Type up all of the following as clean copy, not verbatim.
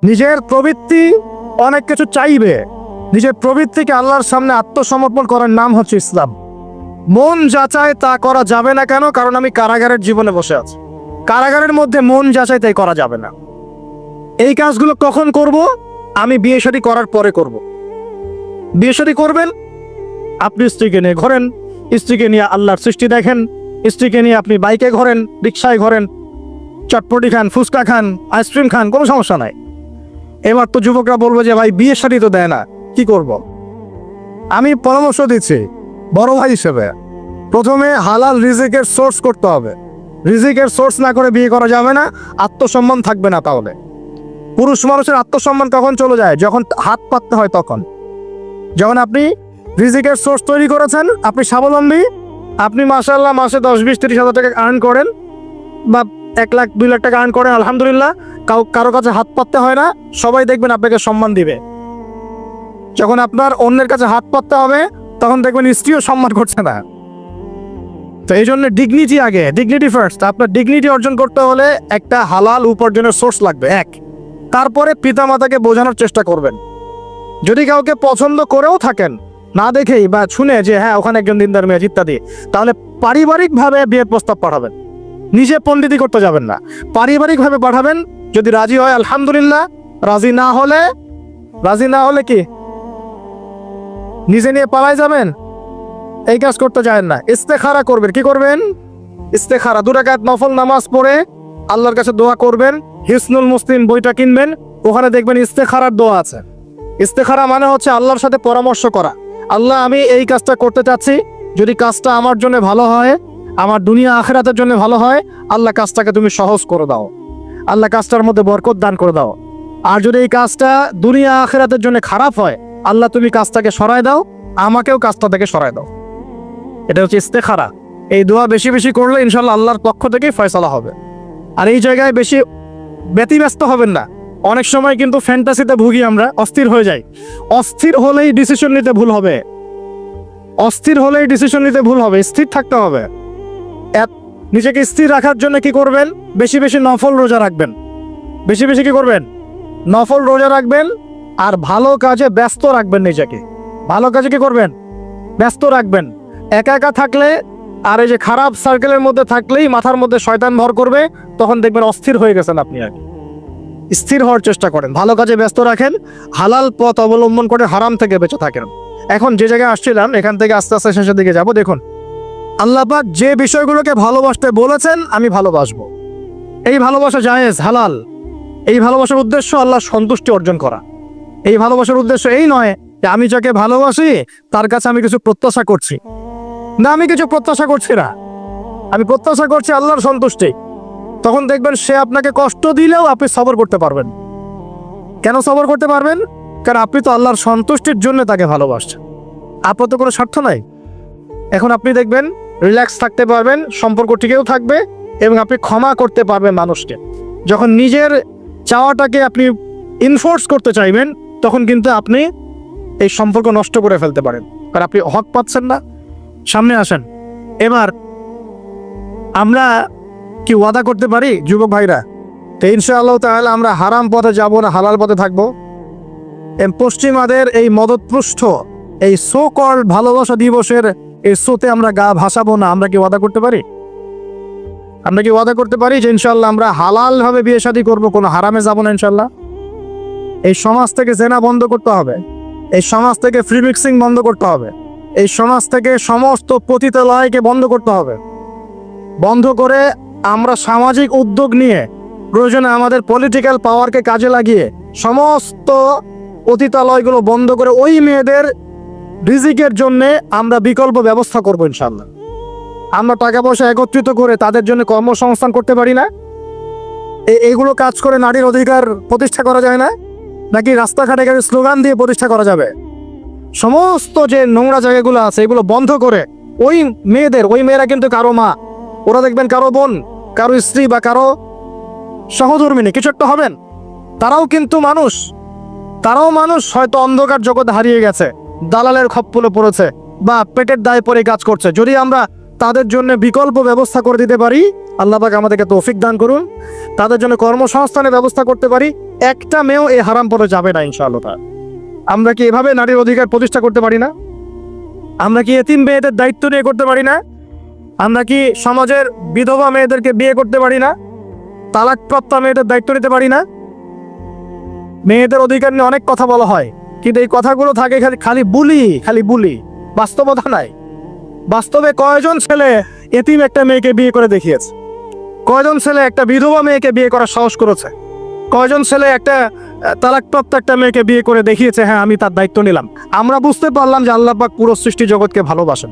নিজের প্রবৃত্তি অনেক কিছু চাইবে, নিজের প্রবৃত্তিকে আল্লাহর সামনে আত্মসমর্পণ করার নাম হচ্ছে ইসলাম। মন যাচাই তা করা যাবে না কেন? কারণ আমি কারাগারের জীবনে বসে আছি। কারাগারের মধ্যে মন যাচাই তাই করা যাবে না। এই কাজগুলো কখন করব? আমি বিয়ে শাদী করার পরে করব। বিয়ে শাদী করবেন, আপনি স্ত্রীকে নিয়ে ঘোরেন, স্ত্রীকে নিয়ে আল্লাহর সৃষ্টি দেখেন, স্ত্রীকে নিয়ে আপনি বাইকে ঘোরেন, রিক্সায় ঘোরেন, চটপটি খান, ফুচকা খান, আইসক্রিম খান, কোনো সমস্যা নাই। এবার তো যুবকরা বলবো যে ভাই বিয়ে শাদী তো দেয় না, কি করব? আমি পরামর্শ দিচ্ছি বড় ভাই হিসেবে, প্রথমে হালাল রিজিকের সোর্স করতে হবে। রিজিকের সোর্স না করে বিয়ে করা যাবে না, আত্মসম্মান থাকবে না। তাহলে পুরুষ মানুষের আত্মসম্মান কখন চলে যায়? যখন হাত পাততে হয় তখন। যখন আপনি রিজিকের সোর্স তৈরি করেছেন, আপনি স্বাবলম্বী, আপনি মাশাআল্লাহ মাসে 10-20-30 হাজার টাকা আর্ন করেন বা 1 লাখ 2 লাখ টাকা আর্ন করেন, আলহামদুলিল্লাহ, কারো কাছে হাত পাততে হয় না, সবাই দেখবেন আপনাকে সম্মান দিবে। যখন আপনার অন্যের কাছে হাত পাততে হবে তখন দেখবেন স্ত্রীও সম্মান করছে না। তো এই জন্য ডিগনিটি আগে, ডিগনিটি ফার্স্ট। আপনার ডিগনিটি অর্জন করতে হলে একটা হালাল উপার্জনের সোর্স লাগবে, এক। তারপরে পিতামাতাকে বোঝানোর চেষ্টা করবেন। যদি কাউকে পছন্দ করেও থাকেন, না দেখেই বা শুনে যে হ্যাঁ ওখানে একজন দিনদার মেয়ে ইত্যাদি, তাহলে পারিবারিকভাবে বিয়ের প্রস্তাব পাঠাবেন। নিজে পণ্ডিতি করতে যাবেন না, পারিবারিকভাবে পাঠাবেন। যদি রাজি হয় আলহামদুলিল্লাহ, রাজি না হলে কি নিজে নিয়ে পালাই যাবেন? এই কাজ করতে যায় না। ইস্তেখারা করবেন। কি করবেন? ইস্তেখারা। 2 রাকাত নফল নামাজ পড়ে আল্লাহর কাছে দোয়া করবেন। হিসনুল মুসলিম বইটা কিনবেন, ওখানে দেখবেন ইস্তেখারার দোয়া আছে। ইস্তেখারা মানে হচ্ছে আল্লাহর সাথে পরামর্শ করা। আল্লাহ, আমি এই কাজটা করতে চাচ্ছি, যদি কাজটা আমার জন্য ভালো হয়, আমার দুনিয়া আখিরাতের জন্য ভালো হয়, আল্লাহ কাজটাকে তুমি সহজ করে দাও, আল্লাহ কাজটার মধ্যে বরকত দান করে দাও। আর যদি এই কাজটা দুনিয়া আখিরাতের জন্য খারাপ হয়, আল্লাহ তুমি কাজটাকে সরায় দাও, আমাকেও কাজটা থেকে সরায় দাও। এটা হচ্ছে ইস্তেখারা। এই দোয়া বেশি বেশি করলে ইনশাল্লাহ আল্লাহর পক্ষ থেকেই ফয়সালা হবে। আর এই জায়গায় বেশি ব্যতিব্যস্ত হবেন না। অনেক সময় কিন্তু ফ্যান্টাসিতে ভুগি আমরা, অস্থির হয়ে যাই। অস্থির হলেই ডিসিশন নিতে ভুল হবে, অস্থির হলেই ডিসিশন নিতে ভুল হবে। স্থির থাকতে হবে। নিজেকে স্থির রাখার জন্য কি করবেন? বেশি বেশি নফল রোজা রাখবেন। বেশি বেশি কি করবেন? নফল রোজা রাখবেন। আর ভালো কাজে ব্যস্ত রাখবেন নিজেকে। ভালো কাজে কি করবেন? ব্যস্ত রাখবেন। একা একা থাকলে আর এই যে খারাপ সার্কেলের মধ্যে থাকলেই মাথার মধ্যে শয়তান ভর করবে, তখন দেখবেন অস্থির হয়ে গেছেন আপনি। আগে স্থির হওয়ার চেষ্টা করেন, ভালো কাজে ব্যস্ত রাখেন, হালাল পথ অবলম্বন করে হারাম থেকে বেঁচে থাকেন। এখন যে জায়গায় আসছিলাম, এখান থেকে আস্তে আস্তে শেষের দিকে যাব। দেখুন, আল্লাহ পাক যে বিষয়গুলোকে ভালোবাসতে বলেছেন আমি ভালোবাসবো, এই ভালোবাসা জায়েজ, হালাল। এই ভালোবাসার উদ্দেশ্য আল্লাহ সন্তুষ্টি অর্জন করা। এই ভালোবাসার উদ্দেশ্য এই নয় যে আমি যাকে ভালোবাসি তার কাছে আমি কিছু প্রত্যাশা করছি। না, আমি কিছু প্রত্যাশা করছি না, আমি প্রত্যাশা করছি আল্লাহর সন্তুষ্টি। তখন দেখবেন সে আপনাকে কষ্ট দিলেও আপনি সবর করতে পারবেন। কেন সবর করতে পারবেন? কারণ আপনি তো আল্লাহর সন্তুষ্টির জন্য তাকে ভালোবাসছেন, আপনার তো কোনো স্বার্থ নাই। এখন আপনি দেখবেন রিল্যাক্স থাকতে পারবেন, সম্পর্ক টিকেও থাকবে এবং আপনি ক্ষমা করতে পারবেন মানুষকে। যখন নিজের চাওয়াটাকে আপনি ইনফোর্স করতে চাইবেন, তখন কিন্তু আপনি এই সম্পর্ক নষ্ট করে ফেলতে পারেন, কারণ আপনি হক পাচ্ছেন না। সামনে আসেন। এবার আমরা কি ওয়াদা করতে পারি যুবক ভাইরা? তো ইনশাআল্লাহ তাআলা আমরা হারাম পথে যাব না, হালাল পথে থাকবো। পশ্চিমাদের এই মদতপুষ্ট এই সো কল ভালোবাসা দিবসের এই শোতে আমরা গা ভাসাবো না। আমরা কি ওয়াদা করতে পারি? আমরা কি ওয়াদা করতে পারি যে ইনশাআল্লাহ আমরা হালাল ভাবে বিয়ে শাদী করবো, কোনো হারামে যাব না ইনশাআল্লাহ? এই সমাজ থেকে জেনা বন্ধ করতে হবে, এই সমাজ থেকে ফ্রি মিক্সিং বন্ধ করতে হবে, এই সমাজ থেকে সমস্ত পতিতালয়কে বন্ধ করতে হবে। বন্ধ করে আমরা সামাজিক উদ্যোগ নিয়ে, প্রয়োজনে আমাদের পলিটিক্যাল পাওয়ারকে কাজে লাগিয়ে সমস্ত পতিতালয়গুলো বন্ধ করে ওই মেয়েদের রিজিকের জন্য আমরা বিকল্প ব্যবস্থা করবো ইনশাআল্লাহ। আমরা টাকা পয়সা একত্রিত করে তাদের জন্য কর্মসংস্থান করতে পারি না? এইগুলো কাজ করে নারীর অধিকার প্রতিষ্ঠা করা যায় না? নাকি রাস্তাঘাটে গেলে স্লোগান দিয়ে প্রতিষ্ঠা করা যাবে? সমস্ত যে নোংরা জায়গাগুলো আছে এগুলো বন্ধ করে ওই মেয়েরা কিন্তু কারো মা, ওরা দেখবেন কারো বোন, কারো স্ত্রী বা কারো সহধর্মিনী কিছু একটা হবেন। তারাও কিন্তু মানুষ, তারাও মানুষ, হয়তো অন্ধকার জগৎ হারিয়ে গেছে, দালালের খপ্পরে পড়েছে বা পেটের দায়ে পড়ে কাজ করছে। যদি আমরা তাদের জন্য বিকল্প ব্যবস্থা করে দিতে পারি, আল্লাহ পাক আমাদেরকে তৌফিক দান করুন, তাদের জন্য কর্মসংস্থানের ব্যবস্থা করতে পারি, একটা মেয়েও এই হারাম পরে যাবে না ইনশাআল্লাহ। আমরা কি এভাবে নারীর অধিকার প্রতিষ্ঠা করতে পারি না? আমরা কি এতিম মেয়েদের দায়িত্ব নিয়ে করতে পারি না? আমরা কি সমাজের বিধবা মেয়েদেরকে বিয়ে করতে পারি না? তালাকপ্রাপ্ত মেয়েদের দায়িত্ব নিতে পারি না? মেয়েদের অধিকার নিয়ে অনেক কথা বলা হয়, কিন্তু এই কথাগুলো থাকে খালি বুলি, বাস্তবতা নাই। বাস্তবে কয়জন ছেলে এতিম একটা মেয়েকে বিয়ে করে দেখিয়েছে? কয়জন ছেলে একটা বিধবা মেয়েকে বিয়ে করার সাহস করেছে? কয়জন ছেলে একটা তালাকপ্রাপ্ত একটা মেয়েকে বিয়ে করে দেখিয়েছে হ্যাঁ আমি তার দায়িত্ব নিলাম? আমরা বুঝতে পারলাম যে আল্লাহ পাক পুরো সৃষ্টি জগৎকে ভালোবাসেন।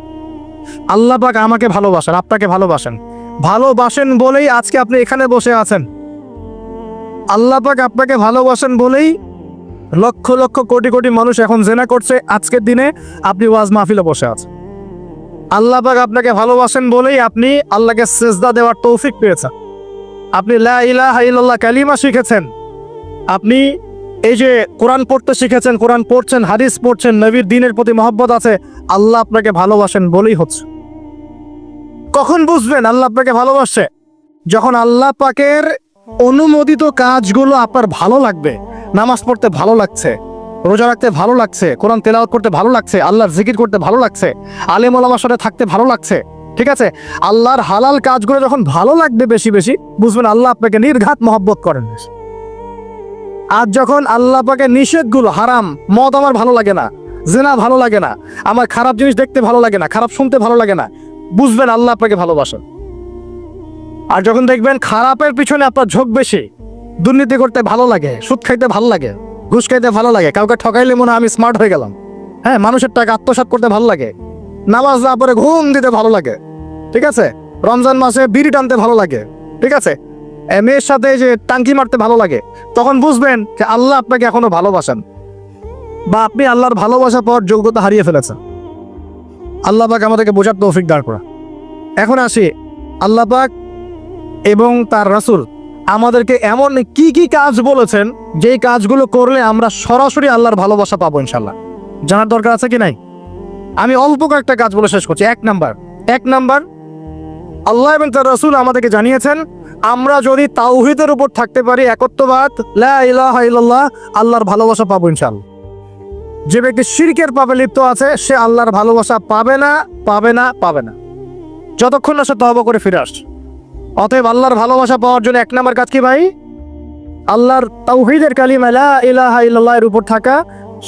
আল্লাহ পাক আমাকে ভালোবাসেন, আপনাকে ভালোবাসেন বলেই আজকে আপনি এখানে বসে আছেন। আল্লাহ পাক আপনাকে ভালোবাসেন বলেই লক্ষ লক্ষ কোটি কোটি মানুষ এখন জেনা করছে, আজকের দিনে আপনি ওয়াজ মাহফিলে বসে আছেন। আল্লাহ পাক আপনাকে ভালোবাসেন বলেই আপনি আল্লাহকে সিজদা দেওয়ার তৌফিক পেয়েছেন। আপনি লা ইলাহা ইল্লাল্লাহ কালিমা শিখেছেন, আপনি এই যে কোরআন পড়তে শিখেছেন, কোরআন পড়ছেন, হাদিস পড়ছেন, নবীর দ্বীনের প্রতি মহব্বত আছে, আল্লাহ আপনাকে ভালোবাসেন বলেই হচ্ছে। কখন বুঝবেন আল্লাহ আপনাকে ভালোবাসে? যখন আল্লাহ পাকের অনুমোদিত কাজগুলো আপনার ভালো লাগবে। নামাজ পড়তে ভালো লাগছে, রোজা রাখতে ভালো লাগছে, কোরআন তেলাওয়াত করতে ভালো লাগছে, আল্লাহর জিকির করতে ভালো লাগছে, আলেম ওলামার সাথে থাকতে ভালো লাগছে, ঠিক আছে? আল্লাহর হালাল কাজগুলো যখন ভালো লাগবে বেশি বেশি, বুঝবেন আল্লাহ আপনাকে নির্ঘাত মহব্বত করেন। আর যখন আল্লাহ পাকের নিষেধগুলো, হারাম, মদ আমার ভালো লাগে না, জিনা ভালো লাগে না, আমার খারাপ জিনিস দেখতে ভালো লাগে না, খারাপ শুনতে ভালো লাগে না, বুঝবেন আল্লাহ আপনাকে ভালোবাসেন। আর যখন দেখবেন খারাপের পিছনে আপনার ঝোঁক বেশি, দুর্নীতি করতে ভালো লাগে, সুদ খাইতে ভালো লাগে, ঘুষ খাইতে ভালো লাগে, কাউকে ঠকাইলে মনে হয় আমি স্মার্ট হয়ে গেলাম, হ্যাঁ, মানুষের টাকা আত্মসাৎ করতে ভালো লাগে, নামাজ না পড়ে ঘুম দিতে ভালো লাগে, ঠিক আছে, রমজান মাসে বিড়ি টানতে ভালো লাগে, ঠিক আছে, মেয়ের সাথে যে টাঙ্কি মারতে ভালো লাগে, তখন বুঝবেন যে আল্লাহ আপনাকে এখনো ভালোবাসেন, বা আপনি আল্লাহর ভালোবাসা পাওয়ার যোগ্যতা হারিয়ে ফেলেছেন। আল্লাহ পাক আমাদেরকে বোঝার তৌফিক দান করা। এখন আসি, আল্লাহ পাক এবং তার রাসূল আমাদেরকে এমন কি কি কাজ বলেছেন যেই কাজগুলো করলে আমরা সরাসরি আল্লাহর ভালোবাসা পাবো ইনশাল্লাহ। জানার দরকার আছে কি নাই? আমি অল্প কয়েকটা কাজ বলে শেষ করছি। এক নাম্বার, আল্লাহ এবং তার রাসূল আমাদেরকে জানিয়েছেন আমরা যদি তাওহীদের উপর থাকতে পারি, একত্ববাদ, লা ইলাহা ইল্লাল্লাহ, আল্লাহর ভালোবাসা পাবো ইনশাআল্লাহ। যে ব্যক্তি শিরকের পাপে লিপ্ত আছে সে আল্লাহর ভালোবাসা পাবে না যতক্ষণ না সে তওবা করে ফিরে আসে। অতএব আল্লাহর ভালোবাসা পাওয়ার জন্য এক নাম্বার কাজ কি ভাই? আল্লাহর তাওহীদের কালিমা লা ইলাহা ইল্লাল্লাহ এর উপর থাকা,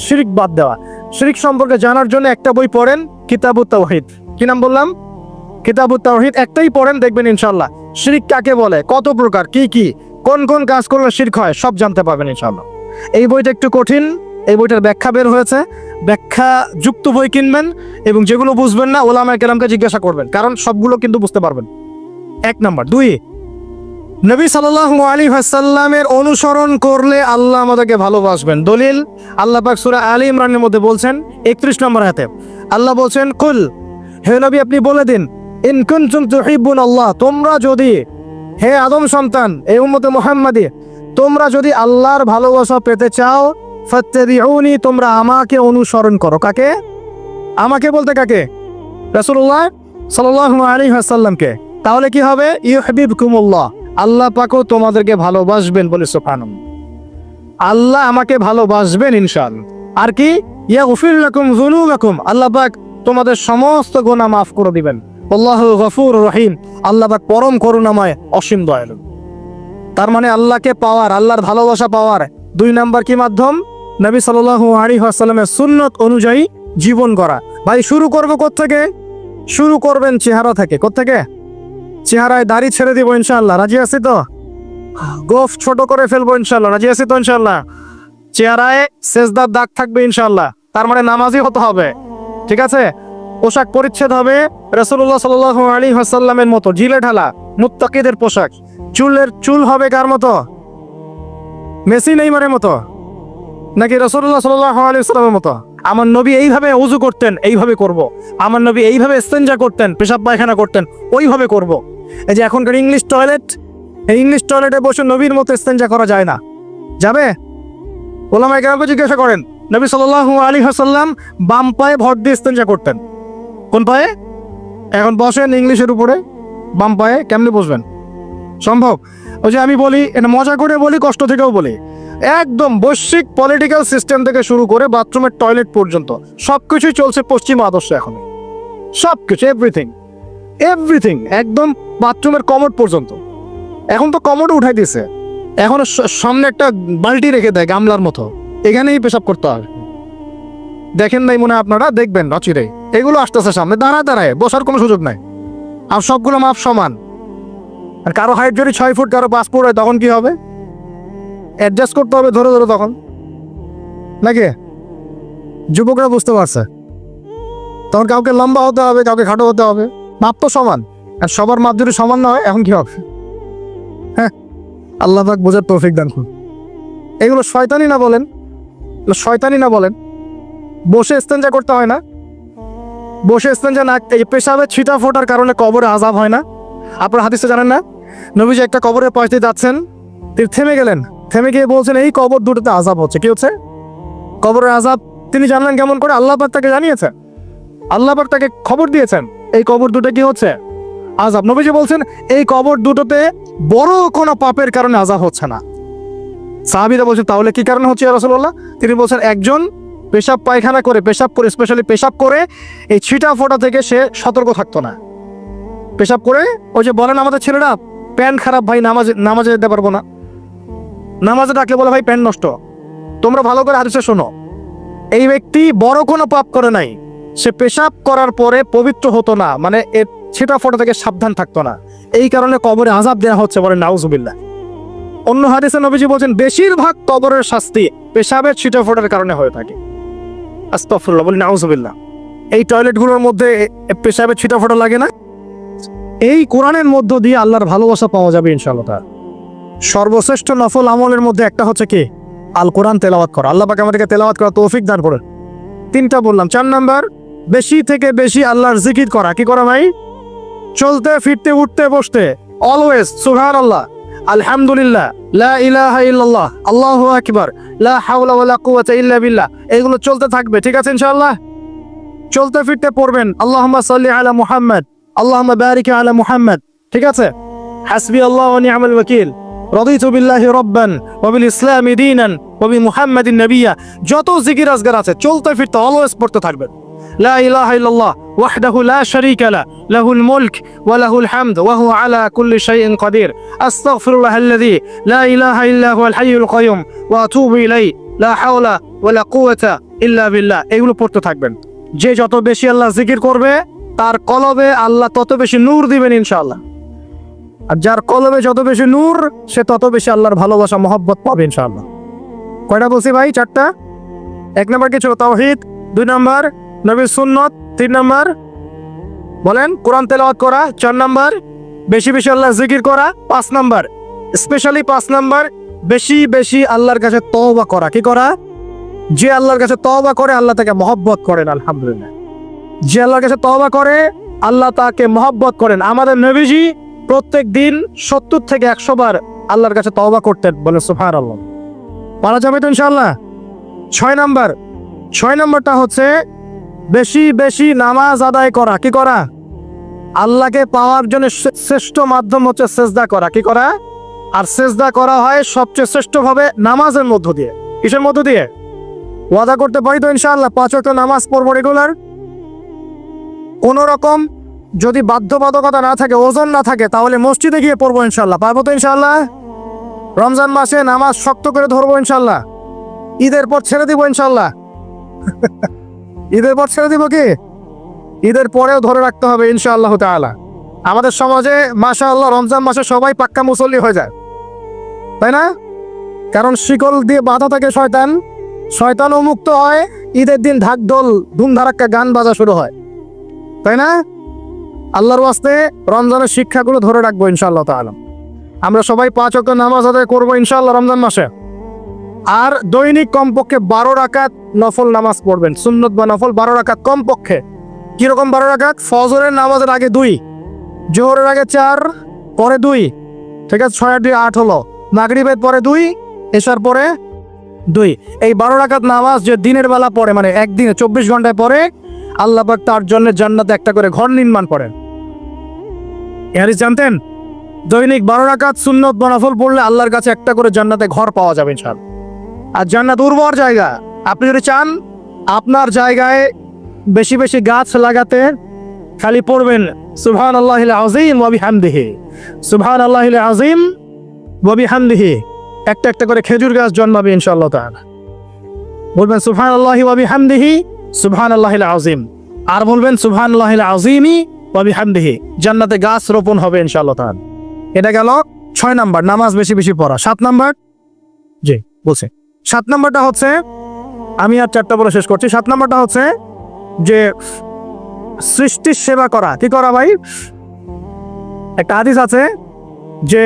শিরক বাদ দেওয়া। শিরক সম্পর্কে জানার জন্য একটা বই পড়েন, কিতাবুত তাওহীদ। কি নাম বললাম? কিতাবুত তাওহীদ। একটাই পড়েন, দেখবেন ইনশাআল্লাহ শিরক কাকে বলে, কত প্রকার, কি কোন কোন কাজ করলে শিরক হয় সব জানতে পারবেন ইনশাআল্লাহ। এই বইটা একটু কঠিন, এই বইটার ব্যাখ্যা বের হয়েছে, ব্যাখ্যা যুক্ত বই কিনবেন এবং যেগুলো বুঝবেন না ওলামায়ে কেরামকে জিজ্ঞাসা করবেন, কারণ সবগুলো কিন্তু বুঝতে পারবেন। এক নাম্বার। দুই, নবী সাল্লাল্লাহু আলাইহি ওয়াসাল্লামের অনুসরণ করলে আল্লাহ আমাদেরকে ভালোবাসবেন। দলিল, আল্লাহ পাক সূরা আলী ইমরানের মধ্যে বলছেন 31 নম্বর আয়াতে আল্লাহ বলছেন, কুল, হে নবী আপনি বলে দিন, ইন কুনতুম তুহিব্বুনাল্লাহ, তোমরা যদি, হে আদম সন্তান, এই উম্মতে মুহাম্মাদি, তোমরা যদি আল্লাহর ভালোবাসা পেতে চাও, ফাত্তাবিউনি, তোমরা আমাকে অনুসরণ করো। কাকে? আমাকে বলতে কাকে? রাসূলুল্লাহ সাল্লাল্লাহু আলাইহি ওয়াসাল্লামকে। তাহলে কি হবে? ইউহিব্বুকুমুল্লাহ, আল্লাহ পাকও তোমাদেরকে ভালোবাসবেন। বলে সুবহানাল্লাহ, আল্লাহ আমাকে ভালোবাসবেন ইনশাআল্লাহ। আর কি? ইয়াগফির লাকুম যুনুবাকুম, আল্লাহ পাক তোমাদের সমস্ত গুনাহ মাফ করে দিবেন। আল্লাহু গফুরুর রহিম, আল্লাহ পাক পরম করুণাময়, অসীম দয়ালু। তার মানে আল্লাহকে পাওয়ার, আল্লাহর ভালোবাসা পাওয়ার দুই নাম্বার কি মাধ্যম? নবী সাল্লাল্লাহু আলাইহি ওয়াসাল্লামের সুন্নত অনুযায়ী জীবন করা। ভাই শুরু করব কোত্থেকে? শুরু করবেন চেহারা থেকে। কোত্থেকে? চেহারায় দাড়ি ছেড়ে দিব ইনশাআল্লাহ, রাজি আছি তো? গোফ ছোট করে ফেলবো ইনশাআল্লাহ, রাজি আছি তো ইনশাআল্লাহ? চেহারায় সেজদার দাগ থাকবে ইনশাআল্লাহ, তার মানে নামাজি হতে হবে, ঠিক আছে? পোশাক পরিচ্ছদ হবে রাসূলুল্লাহ সাল্লাল্লাহু আলাইহি ওয়াসাল্লামের মতো, জিলে ঢালা মুত্তাকিদের পোশাক। চুল হবে কার মতো? মেসি নেইমারের মতো নাকি রাসূলুল্লাহ সাল্লাল্লাহু আলাইহি ওয়াসাল্লামের মতো? আমার নবী এইভাবে ওযু করতেন, এইভাবে করব। আমার নবী এইভাবে ইস্তেনজা করতেন, পেশাব পায়খানা করতেন, ওইভাবে করব। এই যে এখনকার ইংলিশ টয়লেট, এই ইংলিশ টয়লেটে বসে নবীর মতো ইস্তেনজা করা যায় না। যাবে? ওলামায়ে কেরামকে জিজ্ঞাসা করেন, নবী সাল্লাল্লাহু আলাইহি ওয়াসাল্লাম বাম পায়ে ভর দিয়ে ইস্তেনজা করতেন। কোন পায়ে? এখন বসেন ইংলিশের উপরে, বাম পায়ে কেমনে বসবেন? সম্ভব? ওই যে আমি বলি, এটা মজা করে বলি, কষ্ট থেকেও বলি, একদম বৈশ্বিক পলিটিক্যাল সিস্টেম থেকে শুরু করে বাথরুমের টয়লেট পর্যন্ত সবকিছুই চলছে পশ্চিমা আদর্শ এখন। সবকিছু, এভরিথিং এভরিথিং, একদম বাথরুমের কমোড পর্যন্ত। এখন তো কমোড উঠাই দিয়েছে, এখন সামনে একটা বালতি রেখে দেয় গামলার মতো, এখানেই পেশাব করতে হবে। দেখেন নাই মনে হয় আপনারা, দেখবেন অচিরে এগুলো আসতেছে সামনে, দাঁড়ায় দাঁড়ায় বসার কোনো সুযোগ নাই। আর সবগুলো মাপ সমান। আর কারো হাইট যদি 6 ফুট, কারো 5 ফুট হয়, তখন কি হবে? অ্যাডজাস্ট করতে হবে ধরে ধরে তখন, নাকি? যুবকরা বুঝতে পারছে, তখন কাউকে লম্বা হতে হবে, কাউকে খাটো হতে হবে, মাপ তো সমান। আর সবার মাপ যদি সমান না হয়, এখন কি হবে? হ্যাঁ, আল্লাহ পাক বোঝার তৌফিক দান করুন। এগুলো শয়তানি না বলেন, শয়তানি না বলেন। বসে ইস্তেঞ্জা করতে হয় না? বসে ইস্তেঞ্জা না, এই পেশাবে ছিটা ফোটার কারণে কবরে আযাব হয় না? আপনারা হাদিসে জানেন না, নবীজি একটা কবরের পাশ দিয়ে যাচ্ছেন, তিনি থেমে গেলেন, থেমে গিয়ে বলছেন এই কবর দুটোতে আযাব হচ্ছে। কি হচ্ছে? কবরের আযাব। তিনি জানলেন কেমন করে? আল্লাহ পাক তাকে জানিয়েছেন, আল্লাহ পাক তাকে খবর দিয়েছেন এই কবর দুটো কি হচ্ছে? আযাব। নবীজি বলছেন এই কবর দুটোতে বড় কোনো পাপের কারণে আযাব হচ্ছে না। সাহাবীরা বলছেন তাহলে কি কারণে হচ্ছে ইয়া রাসূলুল্লাহ? তিনি বলছেন একজন পেশাব পায়খানা করে, পেশাব করে, স্পেশালি পেশাব করে এই ছিটা ফোটা থেকে সে সতর্ক থাকতো না। পেশাব করে, ওই যে বলেন আমাদের ছেলেরা, প্যান্ট খারাপ ভাই, নামাজে যেতে পারবো না, নামাজে ডাকলে বলে ভাই প্যান্ট নষ্ট। তোমরা ভালো করে হাদিসে শোনো, এই ব্যক্তি বড় কোনো পাপ করে নাই, সে পেশাব করার পরে পবিত্র হতো না, মানে এর ছিটা ফোটা থেকে সাবধান থাকতো না, এই কারণে কবরে আযাব দেওয়া হচ্ছে, বলে নাউজুবিল্লাহ। অন্য হাদিসে নবীজি বলছেন বেশিরভাগ কবরের শাস্তি পেশাবের ছিটা ফোটার কারণে হয়ে থাকে। আস্তাগফিরুল্লাহ, বলি নাউজুবিল্লাহ। এই টয়লেটগুলোর মধ্যে পেশাবের ছিটা ফোটা লাগে না? এই কোরআনের মধ্য দিয়ে আল্লাহর ভালোবাসা পাওয়া যাবে ইনশাআল্লাহ। সর্বশ্রেষ্ঠ নফল আমলের মধ্যে একটা হচ্ছে কি? আল কোরআন তেলাওয়াত করা। আল্লাহ পাক আমাদেরকে তেলাওয়াত করা তৌফিক দান করেন। 3টা বললাম। 4 নাম্বার, বেশি থেকে বেশি আল্লাহর জিকির করা। কি করা ভাই? চলতে ফিরতে উঠতে বসতে অলওয়েজ সুবহানাল্লাহ, আলহামদুলিল্লাহ, লা ইলাহা ইল্লাল্লাহ, আল্লাহু আকবার, লা হাওলা ওয়ালা কুওয়াতা ইল্লা বিল্লাহ, এগুলো চলতে থাকবে। ঠিক আছে ইনশাআল্লাহ? চলতে ফিরতে পড়বেন আল্লাহুম্মা সাল্লি আলা মুহাম্মদ, আল্লাহুম্মা বারিক আলা মুহাম্মদ। ঠিক আছে? হাসবি আল্লাহু ওয়া নি'মাল ওয়াকিল, রাদিতু বিল্লাহি রাব্বান ওয়া বিল ইসলামি দীনান ওয়া বি মুহাম্মাদিন নাবিয়্যা। যত জিকির আজগার আছে চলতে ফিরতে অলওয়েজ পড়তে থাকবেন। লা ইলাহা ইল্লাল্লাহ ওয়াহদাহু লা শারীকা লা, লাহুল মুলক ওয়া লাহুল হামদ ওয়া হুয়া আলা কুল্লি শাইইন কাদির। আস্তাগফিরুল্লাহাল্লাযী লা ইলাহা ইল্লা হুয়াল হাইয়ুল কাইয়ুম ওয়া আতুবু ইলাইহি, লা হাওলা ওয়া লা কুওয়াতা ইল্লা বিল্লাহ। এগুলো পড়তে থাকবেন। যে যত বেশি আল্লাহ জিকির করবে, তার কলবে আল্লাহ তত বেশি নূর দিবেন ইনশাআল্লাহ। আর যার কলবে যত বেশি নূর, সে তত বেশি আল্লাহর ভালোবাসা মহব্বত পাবে ইনশাআল্লাহ। কয়টা বলছি ভাই? 4টা। 1 নাম্বার কি ছিল? তাওহীদ। 2 নাম্বার নবীর সুন্নাত। 3 নাম্বার বলেন কোরআন তেলাওয়াত করা। 4 নাম্বার বেশি বেশি আল্লাহর জিকির করা। 5 নাম্বার, স্পেশালি 5 নাম্বার, বেশি বেশি আল্লাহর কাছে তওবা করা। কি করা? যে আল্লাহর কাছে তওবা করে আল্লাহ তাকে মহব্বত করেন। আলহামদুলিল্লাহ, যে আল্লাহর কাছে তওবা করে আল্লাহ তাকে মহব্বত করেন। আমাদের নবীজি প্রত্যেক দিন 70 থেকে 100 বার আল্লাহর কাছে তওবা করতেন। বলে সুবহানাল্লাহ। পারা যাবে তো ইনশাআল্লাহ? 6 নম্বরটা হচ্ছে বেশি বেশি নামাজ আদায় করা। কি করা? আল্লাহকে পাওয়ার জন্য শ্রেষ্ঠ মাধ্যম হচ্ছে সেজদা করা। কি করা? আর সেজদা করা হয় সবচেয়ে শ্রেষ্ঠ ভাবে নামাজের মধ্য দিয়ে। কিসের মধ্য দিয়ে? ওয়াদা করতে পারি তো ইনশাআল্লাহ 5 ওয়াক্ত নামাজ পড়বো রেগুলার। কোন রকম যদি বাধ্যবাধকতা না থাকে, ওজন না থাকে, তাহলে মসজিদে গিয়ে পড়বো ইনশাআল্লাহ। পারবো তো ইনশাআল্লাহ? রমজান মাসে নামাজ শক্ত করে ধরবো ইনশাআল্লাহ। ঈদের পর ছেড়ে দিব ইনশাআল্লাহ। ঈদের পর ছেড়ে দিব কি? ঈদের পরেও ধরে রাখতে হবে ইনশাআল্লাহ তাআলা। আমাদের সমাজে মাশাআল্লাহ রমজান মাসে সবাই পাক্কা মুসল্লি হয়ে যায়, তাই না? কারণ শিকল দিয়ে বাঁধা থাকে শয়তান, শয়তানও মুক্ত হয়। ঈদের দিন ঢাকঢোল ধুমধারাক্কা গান বাজা শুরু হয়, তাই না? আল্লাহর ওয়াস্তে রমজানের শিক্ষাগুলো ধরে রাখবো ইনশাআল্লাহ তাআলা। আমরা সবাই 5 ওয়াক্ত নামাজ আদায় করবো ইনশাআল্লাহ রমজান মাসে। আর দৈনিক কমপক্ষে 12 রাকাত নফল নামাজ পড়বেন। সুন্নত বা নফল 12 রাকাত কমপক্ষে। কিরকম 12 রাকাত? ফজরের নামাজের আগে 2, জোহরের আগে 4, পরে 2। ঠিক আছে, 6 আর 2 8 হলো। মাগরিবের পরে 2, এশার পরে 2। এই 12 রাকাত নামাজ যে দিনের বেলা পড়ে, মানে একদিনে 24 ঘন্টায় পড়ে, আল্লাহ পাক তার জন্য জান্নাতে একটা করে ঘর নির্মাণ করেন। এই হাদিস জানতেন? দৈনিক 12 রাকাত সুন্নত বা নফল পড়লে আল্লাহর কাছে একটা করে জান্নাতে ঘর পাওয়া যাবে ইনশাআল্লাহ। আর জান্নাত উর্বর জায়গা। আপনি যদি চান আপনার জায়গায় বেশি বেশি গাছ লাগাতে, খালি পড়বেন সুবহানাল্লাহিল আযীম ওয়া বিহামদিহি, সুবহানাল্লাহিল আযীম ওয়া বিহামদিহি। একটা একটা করে খেজুর গাছ জন্মাবে ইনশাআল্লাহ তাআলা। বলবেন সুবহানাল্লাহি ওয়া বিহামদিহি সুবহানাল্লাহিল আযীম, আর বলবেন সুবহানাল্লাহিল আযীমি ওয়া বিহামদিহি। জান্নাতে গাছ রোপণ হবে ইনশাআল্লাহ তাআলা। এটা গেল 6 নাম্বার, নামাজ বেশি বেশি পড়া। 7 নাম্বার, জি বলছে 7 নাম্বারটা হচ্ছে, আমি আর 4টা বলে শেষ করছি। 7 নাম্বারটা হচ্ছে যে সৃষ্টির সেবা করা। কি করা ভাই? একটা হাদিস আছে যে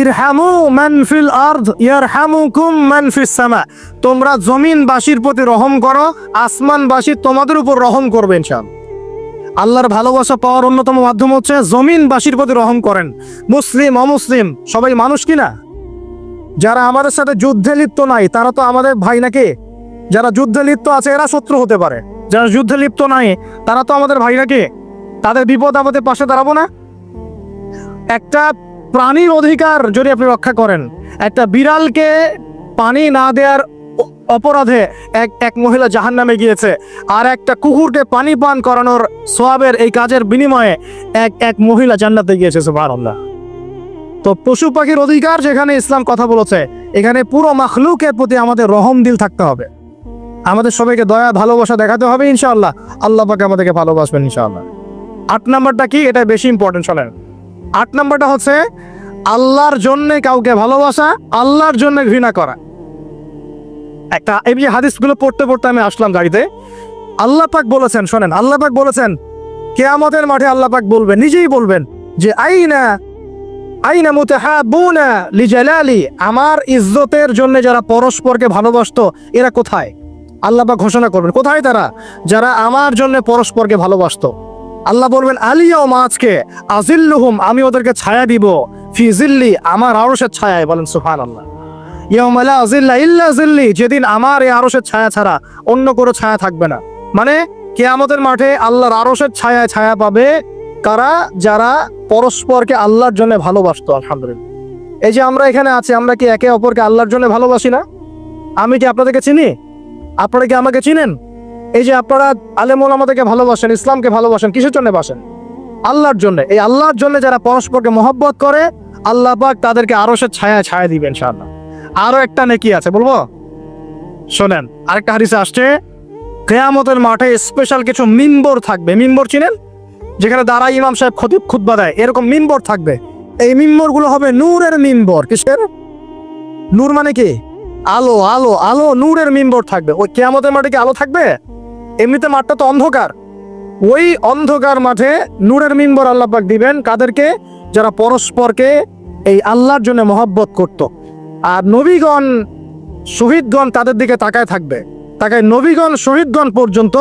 ইরহামু মান ফিল আরদ ইয়ারহামুকুম মান ফিস সামা। তোমরা জমিনবাসীর প্রতি রহম করো, আসমানবাসী তোমাদের উপর রহম করবে ইনশাআল্লাহ। আল্লাহর ভালোবাসা পাওয়ার অন্যতম মাধ্যম হচ্ছে জমিনবাসীর প্রতি রহম করেন। মুসলিম অমুসলিম সবাই মানুষ কিনা? যারা আমাদের সাথে যুদ্ধে লিপ্ত নাই তারা তো আমাদের ভাই নাকি? যারা যুদ্ধে লিপ্ত আছে এরা শত্রু হতে পারে, যারা যুদ্ধে লিপ্ত নাই তারা তো আমাদের ভাই নাকি? তাদের বিপদ আমাদের পাশে দাঁড়াবো না? একটা প্রাণীর অধিকার যদি আপনি রক্ষা করেন, একটা বিড়ালকে পানি না দেওয়ার অপরাধে এক মহিলা জাহান্নামে গিয়েছে, আর একটা কুকুরকে পানি পান করানোর সওয়াবের এই কাজের বিনিময়ে এক মহিলা জান্নাতে গিয়েছে। সুবহানাল্লাহ। তো পশু পাখির অধিকার যেখানে ইসলাম কথা বলেছে, এখানে পুরো মাখলুকের প্রতি আমাদের রহম দিল থাকতে হবে। আমাদের সবাইকে দয়া ভালোবাসা দেখাতে হবে ইনশাআল্লাহ। আল্লাহ পাক আমাদেরকে ভালোবাসবেন ইনশাআল্লাহ। 8 নাম্বারটা কি? এটা বেশি ইম্পর্টেন্ট। শোনেন, 8 নাম্বারটা হচ্ছে আল্লাহর জন্য কাউকে ভালোবাসা, আল্লাহর জন্য ঘৃণা করা। একটা এই যে হাদিসগুলো পড়তে পড়তে আমি আসলাম গাড়িতে। আল্লাহ পাক বলেছেন, শোনেন, আল্লাহ পাক বলেছেন কিয়ামতের মাঠে আল্লাহ পাক বলবেন, নিজেই বলবেন যে আইনা মুতাহাব্বুনা লিজালালি, আমার ইজ্জতের জন্য যারা পরস্পরকে ভালোবাসতো এরা কোথায়? আল্লাহ পাক ঘোষণা করবেন কোথায় তারা? যারা আমার জন্য পরস্পরকে ভালোবাসতো। আল্লাহ বলবেন আলিয়াউমা, আজকে আজিল্লুহুম, আমি ওদেরকে ছায়া দিব, ফি জিল্লি, আমার আরশের ছায়ায়। বলেন সুবহানাল্লাহ। ইয়াউমা লা জিল্লা ইল্লা জিল্লি, যেদিন আমার এই আরশের ছায়া ছাড়া অন্য কোনো ছায়া থাকবে না। মানে কিয়ামতের মাঠে আল্লাহর আরশের ছায়ায় ছায়া পাবে কারা? যারা পরস্পরকে আল্লাহর জন্য ভালোবাসতো। আলহামদুলিল্লাহ, এই যে আমরা এখানে আছি, আমরা কি একে অপরকে আল্লাহর জন্য ভালোবাসি না? আমি কি আপনাদেরকে চিনি? আপনারা কি আমাকে চিনেন? এই যে আপনারা আলেম ওলামাদেরকে ভালোবাসেন, ইসলামকে ভালোবাসেন, কিসের জন্য বাসেন? আল্লাহর জন্য। এই আল্লাহর জন্য যারা পরস্পরকে মহব্বত করে, আল্লাহ পাক তাদেরকে আরশের ছায়া ছায়া দিবেন ইনশাআল্লাহ। আরো একটা নেকি আছে, বলবো? শোনেন, আরেকটা হাদিসে আসছে কিয়ামতের মাঠে স্পেশাল কিছু মিম্বর থাকবে। মিম্বর চিনেন? যেখানে দাঁড়ায় ইমাম সাহেব খতিব খুতবা দেয়, এরকম মিম্বর থাকবে। এই মিম্বর গুলো হবে নূরের মিম্বর। কিসের? নূর মানে কি? আলো, আলো, আলো, নূরের মিম্বর থাকবে। ওই কিয়ামতের মাঠে কি আলো থাকবে? এমনিতে মাঠটা তো অন্ধকার। ওই অন্ধকার মাঠে নূরের মিম্বর আল্লাহ পাক দিবেন কাদেরকে? যারা পরস্পরকে এই আল্লাহর জন্য মহব্বত করত। আর নবীগণ শহীদগণ তাদের দিকে তাকায় থাকবে, তাকায় নবীগণ শহীদগণ পর্যন্ত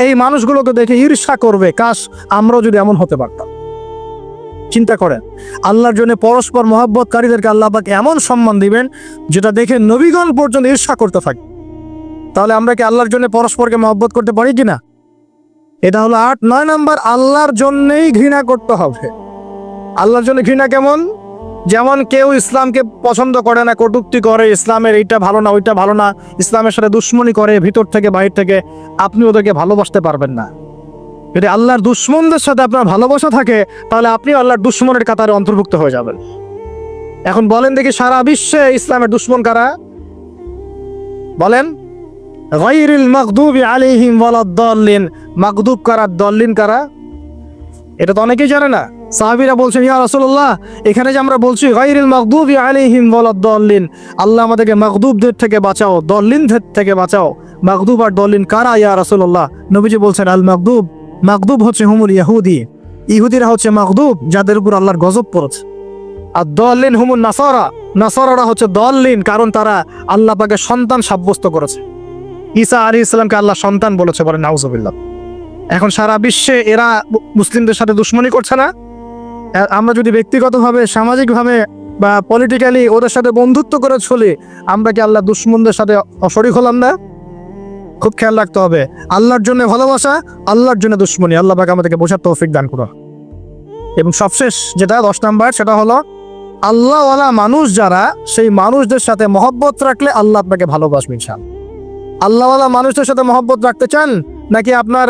এই মানুষগুলোকে দেখে ঈর্ষা করবে, কাশ আমরাও যদি এমন হতে পারতাম। চিন্তা করেন, আল্লাহর জন্য পরস্পর মহব্বতকারীদেরকে আল্লাহ পাক এমন সম্মান দিবেন যেটা দেখে নবীগণ পর্যন্ত ঈর্ষা করতে থাকে। তাহলে আমরা কি আল্লাহর জন্য পরস্পরকে মহব্বত করতে পারি কিনা? এটা হলো 8। 9 নাম্বার, আল্লাহর জন্যই ঘৃণা করতে হবে। আল্লাহর জন্য ঘৃণা কেমন? যেমন কেউ ইসলামকে পছন্দ করে না, কটূক্তি করে, ইসলামের এইটা ভালো না ওইটা ভালো না, ইসলামের সাথে দুশ্মনী করে ভিতর থেকে বাহির থেকে, আপনি ওদেরকে ভালোবাসতে পারবেন না। যদি আল্লাহর দুশ্মনদের সাথে আপনার ভালোবাসা থাকে, তাহলে আপনি আল্লাহর দুশ্মনের কাতারে অন্তর্ভুক্ত হয়ে যাবেন। এখন বলেন দেখি, সারা বিশ্বে ইসলামের দুশ্মন কারা? বলেন। গায়রিল মাগদুবি আলাইহিম ওয়ালাদ-দাল্লিন, মাগদুব কারা, দল্লিন কারা? এটা তো অনেকেই জানে না। সাহাবীরা বলছেন, ইয়া রাসূলুল্লাহ, এখানে যে আমরা বলছি গায়রিল মাগদুবি আলাইহিম ওয়ালাদ-দাল্লিন, আল্লাহ আমাদেরকে মাগদুবদের থেকে বাঁচাও, দল্লিনদের থেকে বাঁচাও। মাগদুব আর দল্লিন কারা ইয়া রাসূলুল্লাহ? নবীজি বলছেন, আল মাগদুব, মাগদুব হচ্ছে হুমুল ইহুদি, ইহুদিরা হচ্ছে মাগদুব, যাদের উপর আল্লাহর গজব পড়েছে। আর দল্লিন হুমুল নাসারা, নাসারারা হচ্ছে দল্লিন, কারণ তারা আল্লাহ পাকের সন্তান সাব্যস্ত করেছে। ঈসা আলাইহিস সালামকে আল্লাহ সন্তান বলেছে, বলে নাউজুবিল্লাহ। এখন সারা বিশ্বে এরা মুসলিমদের সাথে দুশ্মনী করছে না? আমরা যদি ব্যক্তিগতভাবে, সামাজিকভাবে বা পলিটিক্যালি ওদের সাথে বন্ধুত্ব করে চলি, আমরা কি আল্লাহ দুশ্মনদের সাথে শরীক হলাম না? খুব খেয়াল রাখতে হবে। আল্লাহর জন্য ভালোবাসা, আল্লাহর জন্য দুশ্মনী। আল্লাহ পাক আমাদেরকে বোঝার তৌফিক দান করুন। এবং সবশেষ যেটা 10 নাম্বার, সেটা হলো আল্লাহওয়ালা মানুষ যারা, সেই মানুষদের সাথে মহব্বত রাখলে আল্লাহ আপনাকে ভালোবাসবেন। ইনশাআল্লাহ। আল্লাহওয়ালা মানুষদের সাথে মহব্বত রাখতে চান, নাকি আপনার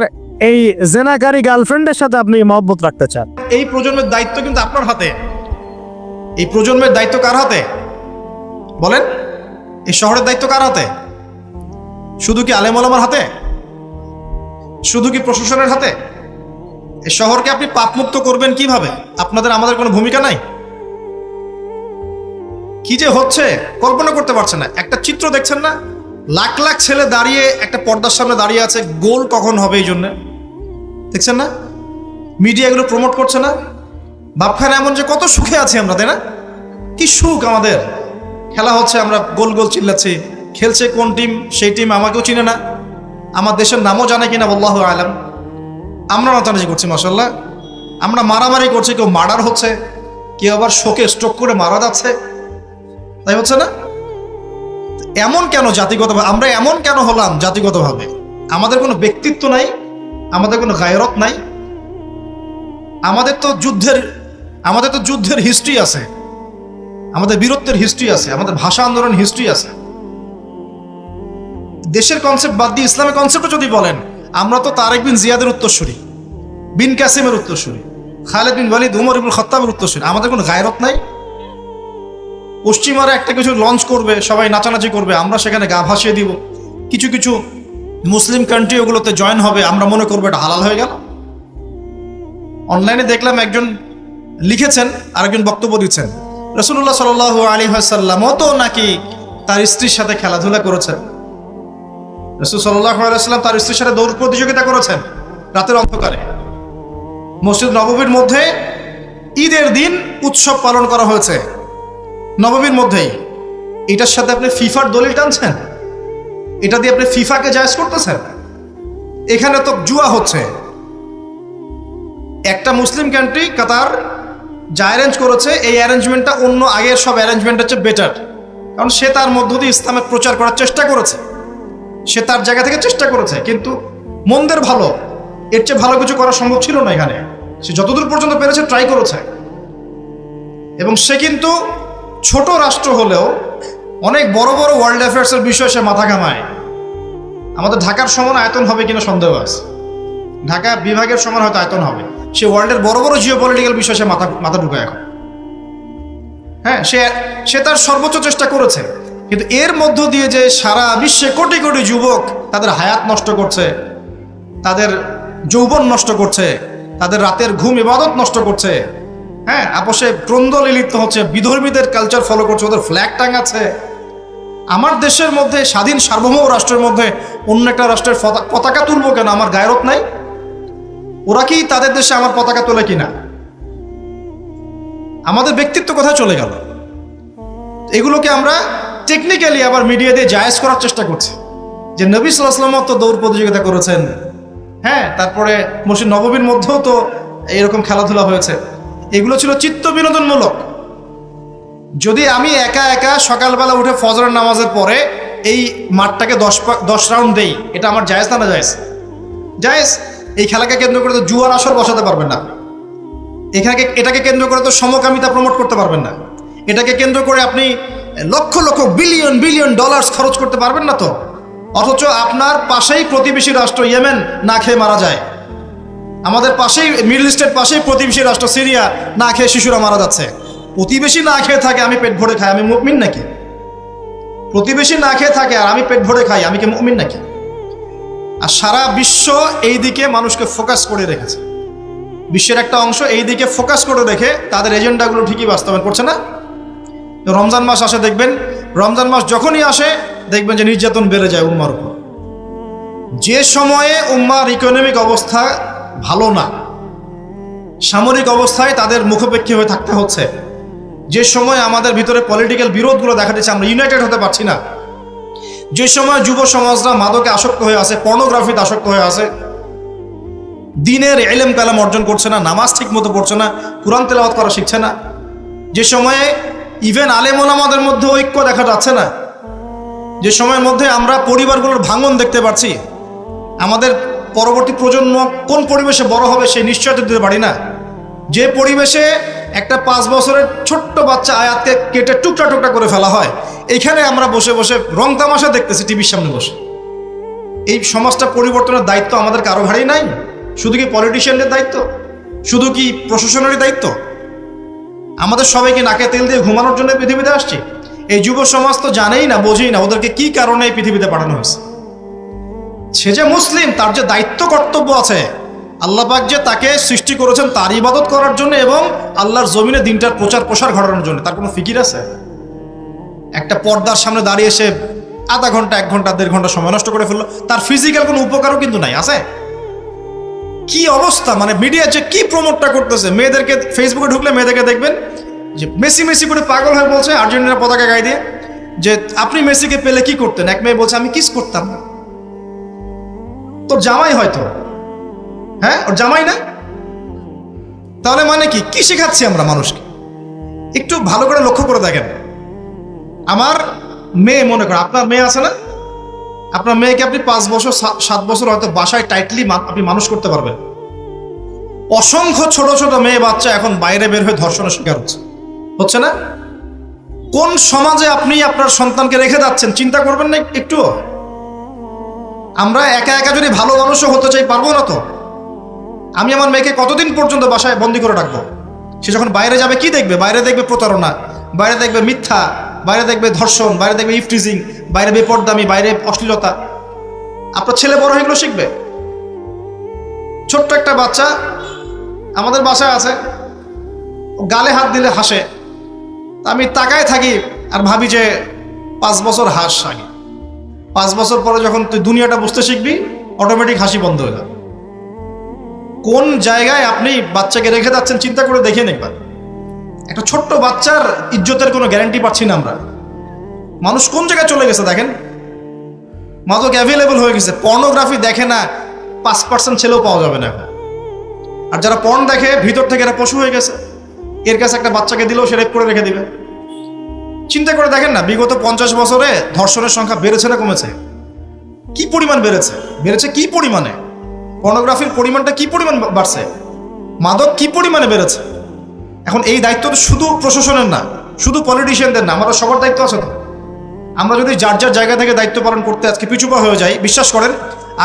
এই জেনাকারী গার্লফ্রেন্ডের সাথে আপনি মহব্বত রাখতে চান? এই প্রজন্মের দায়িত্ব কিন্তু আপনার হাতে। এই প্রজন্মের দায়িত্ব কার হাতে বলেন? এই শহরের দায়িত্ব কার হাতে? শুধু কি আলেম ওলামার হাতে? শুধু কি প্রশাসনের হাতে? এই শহরকে আপনি পাপমুক্ত করবেন কিভাবে? আপনাদের আমাদের কোনো ভূমিকা নাই? কি যে হচ্ছে কল্পনা করতে পারছেন না। একটা চিত্র দেখছেন না, লাখ লাখ ছেলে দাঁড়িয়ে একটা পর্দার সামনে দাঁড়িয়ে আছে, গোল কখন হবে এই জন্য দেখছেন না? মিডিয়া এগুলো প্রমোট করছে না? বাপখানে এমন যে কত সুখে আছি আমরা, তাই না? কি সুখ আমাদের। খেলা হচ্ছে, আমরা গোল গোল চিল্লাচ্ছি। খেলছে কোন টিম, সেই টিম আমাকেও চিনে না, আমার দেশের নামও জানে কিনা আল্লাহু আলাম। আমরা নাচানাচি করছি মাশাআল্লাহ, আমরা মারামারি করছি, কেউ মার্ডার হচ্ছে, কেউ আবার শোকে স্ট্রোক করে মারা যাচ্ছে, তাই হচ্ছে না? এমন কেন জাতিগতভাবে আমরা এমন কেন হলাম? জাতিগতভাবে আমাদের কোনো ব্যক্তিত্ব নাই, আমাদের কোনো গায়রত নাই। আমাদের তো যুদ্ধের হিস্ট্রি আছে, আমাদের বীরত্বের হিস্ট্রি আছে, আমাদের ভাষা আন্দোলন হিস্ট্রি আছে। দেশের কনসেপ্ট বাদ দিয়ে ইসলামের কনসেপ্টও যদি বলেন, আমরা তো তারেক বিন জিয়াদের উত্তরসূরি, বিন কাসিমের উত্তরসূরি, খালেদ বিন ওয়ালিদ, উমর ইবনুল খাত্তাবের উত্তরসূরি। আমাদের কোনো গায়রত নাই। পশ্চিমারা একটা কিছু লঞ্চ করবে, সবাই নাচানাচি করবে, আমরা সেখানে গা ভাসিয়ে দিব। কিছু কিছু মুসলিম কান্ট্রি ওগুলোতে জয়েন হবে, আমরা মনে করবো এটা হালাল হয়ে গেল। অনলাইনে দেখলাম একজন লিখেছেন, আরেকজন বক্তব্য দিচ্ছেন, রাসূলুল্লাহ সাল্লাল্লাহু আলাইহি ওয়াসাল্লামও তো নাকি তার স্ত্রীর সাথে খেলাধুলা করেছেন। রাসূল সাল্লাল্লাহু আলাইহি ওয়াসাল্লাম তার স্ত্রীর সাথে দৌড় প্রতিযোগিতা করেছেন রাতের অন্ধকারে। মসজিদ নববীর মধ্যে ঈদের দিন উৎসব পালন করা হয়েছে নববীর মধ্যেই। এটার সাথে আপনি ফিফার দলিল টানছেন? এটা দিয়ে আপনি ফিফাকে জায়েজ করতেছেন? এখানে তো জুয়া হচ্ছে। একটা মুসলিম কান্ট্রি কাতার যা অ্যারেঞ্জ করেছে, এই অ্যারেঞ্জমেন্টটা অন্য আগের সব অ্যারেঞ্জমেন্ট হচ্ছে বেটার, কারণ সে তার মধ্য দিয়ে ইসলামের প্রচার করার চেষ্টা করেছে, সে তার জায়গা থেকে চেষ্টা করেছে। কিন্তু মন্দের ভালো, এর চেয়ে ভালো কিছু করা সম্ভব ছিল না এখানে। সে যতদূর পর্যন্ত পেরেছে ট্রাই করেছে, এবং সে কিন্তু ছোট রাষ্ট্র হলেও অনেক বড় বড় ওয়ার্ল্ড অ্যাফেয়ার্সের বিষয়ে সে মাথা ঘামায়। আমাদের ঢাকার সমান আয়তন হবে কিনা সন্দেহ আছে, ঢাকা বিভাগের সমান হয়তো আয়তন হবে। সে ওয়ার্ল্ডের বড় বড় জিও পলিটিক্যাল বিষয়ে সে মাথা ঢুকায় এখন। হ্যাঁ, সে তার সর্বোচ্চ চেষ্টা করেছে, কিন্তু এর মধ্য দিয়ে যে সারা বিশ্বে কোটি কোটি যুবক তাদের হায়াত নষ্ট করছে, তাদের যৌবন নষ্ট করছে, তাদের রাতের ঘুম ইবাদত নষ্ট করছে, হ্যাঁ, আপোষে দ্বন্দ্বে লিপ্ত হচ্ছে, বিধর্মীদের কালচার ফলো করছে, ওদের ফ্ল্যাগ টাঙাচ্ছে। আমার দেশের মধ্যে, স্বাধীন সার্বভৌম রাষ্ট্রের মধ্যে অন্য একটা রাষ্ট্রের পতাকা তুলবো কেন? আমার গায়রত নাই? ওরা কি তাদের দেশে আমার পতাকা তোলে কিনা? আমাদের ব্যক্তিত্ব কোথায় চলে গেল? এগুলোকে আমরা টেকনিক্যালি আবার মিডিয়া দিয়ে জায়েজ করার চেষ্টা করছি, যে নবী সাল্লাল্লাহু আলাইহি ওয়াসাল্লাম তো দৌড় প্রতিযোগিতা করেছেন, হ্যাঁ, তারপরে মসজিদ নববীর মধ্যেও তো এরকম খেলাধুলা হয়েছে। এগুলো ছিল চিত্ত বিনোদনমূলক। যদি আমি একা একা সকালবেলা উঠে ফজরের নামাজের পরে এই মাঠটাকে 10 রাউন্ড দেই, এটা আমার জায়েজ না? না জায়েজ? জায়েজ। এই খেলাকে কেন্দ্র করে তো জুয়ার আসর বসাতে পারবেন না, এটাকে কেন্দ্র করে তো সমকামিতা প্রমোট করতে পারবেন না, এটাকে কেন্দ্র করে আপনি lakh lakh billion billion dollars খরচ করতে পারবেন না তো। অথচ আপনার পাশেই প্রতিবেশী রাষ্ট্র ইয়েমেন না খেয়ে মারা যায়, আমাদের পাশেই মিডল ইস্টের পাশেই প্রতিবেশী রাষ্ট্র সিরিয়া না খেয়ে শিশুরা মারা যাচ্ছে। প্রতিবেশী না খেয়ে থাকে, আমি পেট ভরে খাই, আমি মুমিন নাকি? প্রতিবেশী না খেয়ে থাকে আর আমি পেট ভরে খাই, আমি কি মুমিন নাকি? আর সারা বিশ্ব এই দিকে মানুষকে ফোকাস করে রেখেছে, বিশ্বের একটা অংশ এই দিকে ফোকাস করে রেখে তাদের এজেন্ডাগুলো ঠিকই বাস্তবায়ন করছে না। রমজান মাস আসে, দেখবেন রমজান মাস যখনই আসে দেখবেন যে নির্যাতন বেড়ে যায় উম্মার উপর। যে সময়ে উম্মার ইকোনমিক অবস্থা ভালো না, সামরিক অবস্থায় তাদের মুখোপেক্ষী হয়ে থাকতে হচ্ছে, যে সময় আমাদের ভিতরে পলিটিক্যাল বিরোধগুলো দেখা দিচ্ছে, আমরা ইউনাইটেড হতে পারছি না, যে সময় যুব সমাজরা মাদকে আসক্ত হয়ে আছে, পর্নোগ্রাফিতে আসক্ত হয়ে আছে, দিনের ইলম কালাম অর্জন করছে না, নামাজ ঠিক মতো পড়ছে না, কুরআন তেলাওয়াত করা শিখছে না, যে সময়ে ইভেন আলেম ওলামাদের মধ্যে ঐক্য দেখা যাচ্ছে না, যে সময়ের মধ্যে আমরা পরিবারগুলোর ভাঙন দেখতে পাচ্ছি, আমাদের পরবর্তী প্রজন্ম কোন পরিবেশে বড় হবে সেই নিশ্চয়তা দিতে পারি না, যে পরিবেশে একটা 5 বছরের ছোট্ট বাচ্চা আয়াতকে কেটে টুকরা টুকরা করে ফেলা হয়। এইখানে আমরা বসে বসে রং তামাশা দেখতেছি টিভির সামনে বসে। এই সমাজটা পরিবর্তনের দায়িত্ব আমাদের কারো ঘাড়েই নাই? শুধু কি পলিটিশিয়ানদের দায়িত্ব? শুধু কি প্রশাসনেরই দায়িত্ব? আমাদের সবাইকে নাকে তেল দিয়ে ঘুমানোর জন্য পৃথিবীতে আসছি? এই যুব সমাজ তো জানেই না, বোঝেই না ওদেরকে কি কারণে এই পৃথিবীতে পাঠানো হয়েছে। সে যে মুসলিম, তার যে দায়িত্ব কর্তব্য আছে, আল্লাহ পাক যে তাকে সৃষ্টি করেছেন তার ইবাদত করার জন্য এবং আল্লাহর জমিনে দিনটার প্রচার প্রসার ঘটানোর জন্য, তার কোনো ফিকির আছে? একটা পর্দার সামনে দাঁড়িয়ে এসে আধা ঘন্টা 1 ঘন্টা 1.5 ঘন্টা সময় নষ্ট করে ফেললো, তার ফিজিক্যাল কোনো উপকারও কিন্তু নাই। আছে? কি অবস্থা, মানে মিডিয়া যে কি প্রমোটটা করতেছে। মেয়েদেরকে ফেসবুকে ঢুকলে মেয়েদেরকে দেখবেন যে মেসি মেসি করে পাগল হয়ে বলছে আর্জেন্টিনার পতাকা গায়ে দিয়ে যে আপনি মেসিকে পেলে কি করতেন। এক মেয়ে বলছে আমি কিস করতাম। তোর জামাই হয়তো, হ্যাঁ ওর জামাই না? তাহলে মানে কি কি শেখাচ্ছি আমরা মানুষকে? একটু ভালো করে লক্ষ্য করে দেখেন। আমার মেয়ে, মনে করেন আপনার মেয়ে আছে না, আপনার মেয়েকে আপনি 5 বছর 7 বছর হয়তো বাসায় টাইটলি আপনি মানুষ করতে পারবেন। অসংখ্য ছোট ছোট মেয়ে বাচ্চা এখন বাইরে বের হয়ে ধর্ষণের শিকার হচ্ছে না? কোন সমাজে আপনি আপনার সন্তানকে রেখে যাচ্ছেন চিন্তা করবেন না একটু? আমরা একা একা যদি ভালো মানুষও হতে চাই, পারবো না তো। আমি আমার মেয়েকে কতদিন পর্যন্ত বাসায় বন্দি করে রাখবো? সে যখন বাইরে যাবে কি দেখবে? বাইরে দেখবে প্রতারণা, বাইরে দেখবে মিথ্যা, বাইরে দেখবে ধর্ষণ, বাইরে দেখবে ইফটিজিং, বাইরে বেপরদামি, বাইরে অশ্লীলতা। আপনার ছেলে বড় হয়ে এগুলো শিখবে। ছোট্ট একটা বাচ্চা আমাদের বাসায় আছে, গালে হাত দিলে হাসে। আমি তাকায় থাকি আর ভাবি যে 5 বছর হাস আগে, 5 বছর পরে যখন তুই দুনিয়াটা বুঝতে শিখবি অটোমেটিক হাসি বন্ধ হয়ে যাবে। কোন জায়গায় আপনি বাচ্চাকে রেখে যাচ্ছেন চিন্তা করে দেখেন একবার। একটা ছোট্ট বাচ্চার ইজ্জতের কোনো গ্যারান্টি পাচ্ছি না আমরা। মানুষ কোন জায়গায় চলে গেছে দেখেন। মাদক অ্যাভেলেবল হয়ে গেছে। পর্নোগ্রাফি দেখে না 5% ছেলেও পাওয়া যাবে না এখন। আর যারা পর্ন দেখে ভিতর থেকে এরা পশু হয়ে গেছে। এর কাছে একটা বাচ্চাকে দিলেও সে রেপ করে রেখে দিবে। চিন্তা করে দেখেন না, বিগত 50 বছরে ধর্ষণের সংখ্যা বেড়েছে না কমেছে? কি পরিমাণ বেড়েছে? বেড়েছে কি পরিমাণে? পর্নোগ্রাফির পরিমাণটা কি পরিমাণ বাড়ছে? মাদক কি পরিমাণে বেড়েছে? এখন এই দায়িত্ব তো শুধু প্রশাসনের না, শুধু পলিটিশিয়ানদের না, আমাদের সবার দায়িত্ব আছে তো। আমরা যদি যার যার জায়গা থেকে দায়িত্ব পালন করতে আজকে পিছুপা হয়ে যাই, বিশ্বাস করেন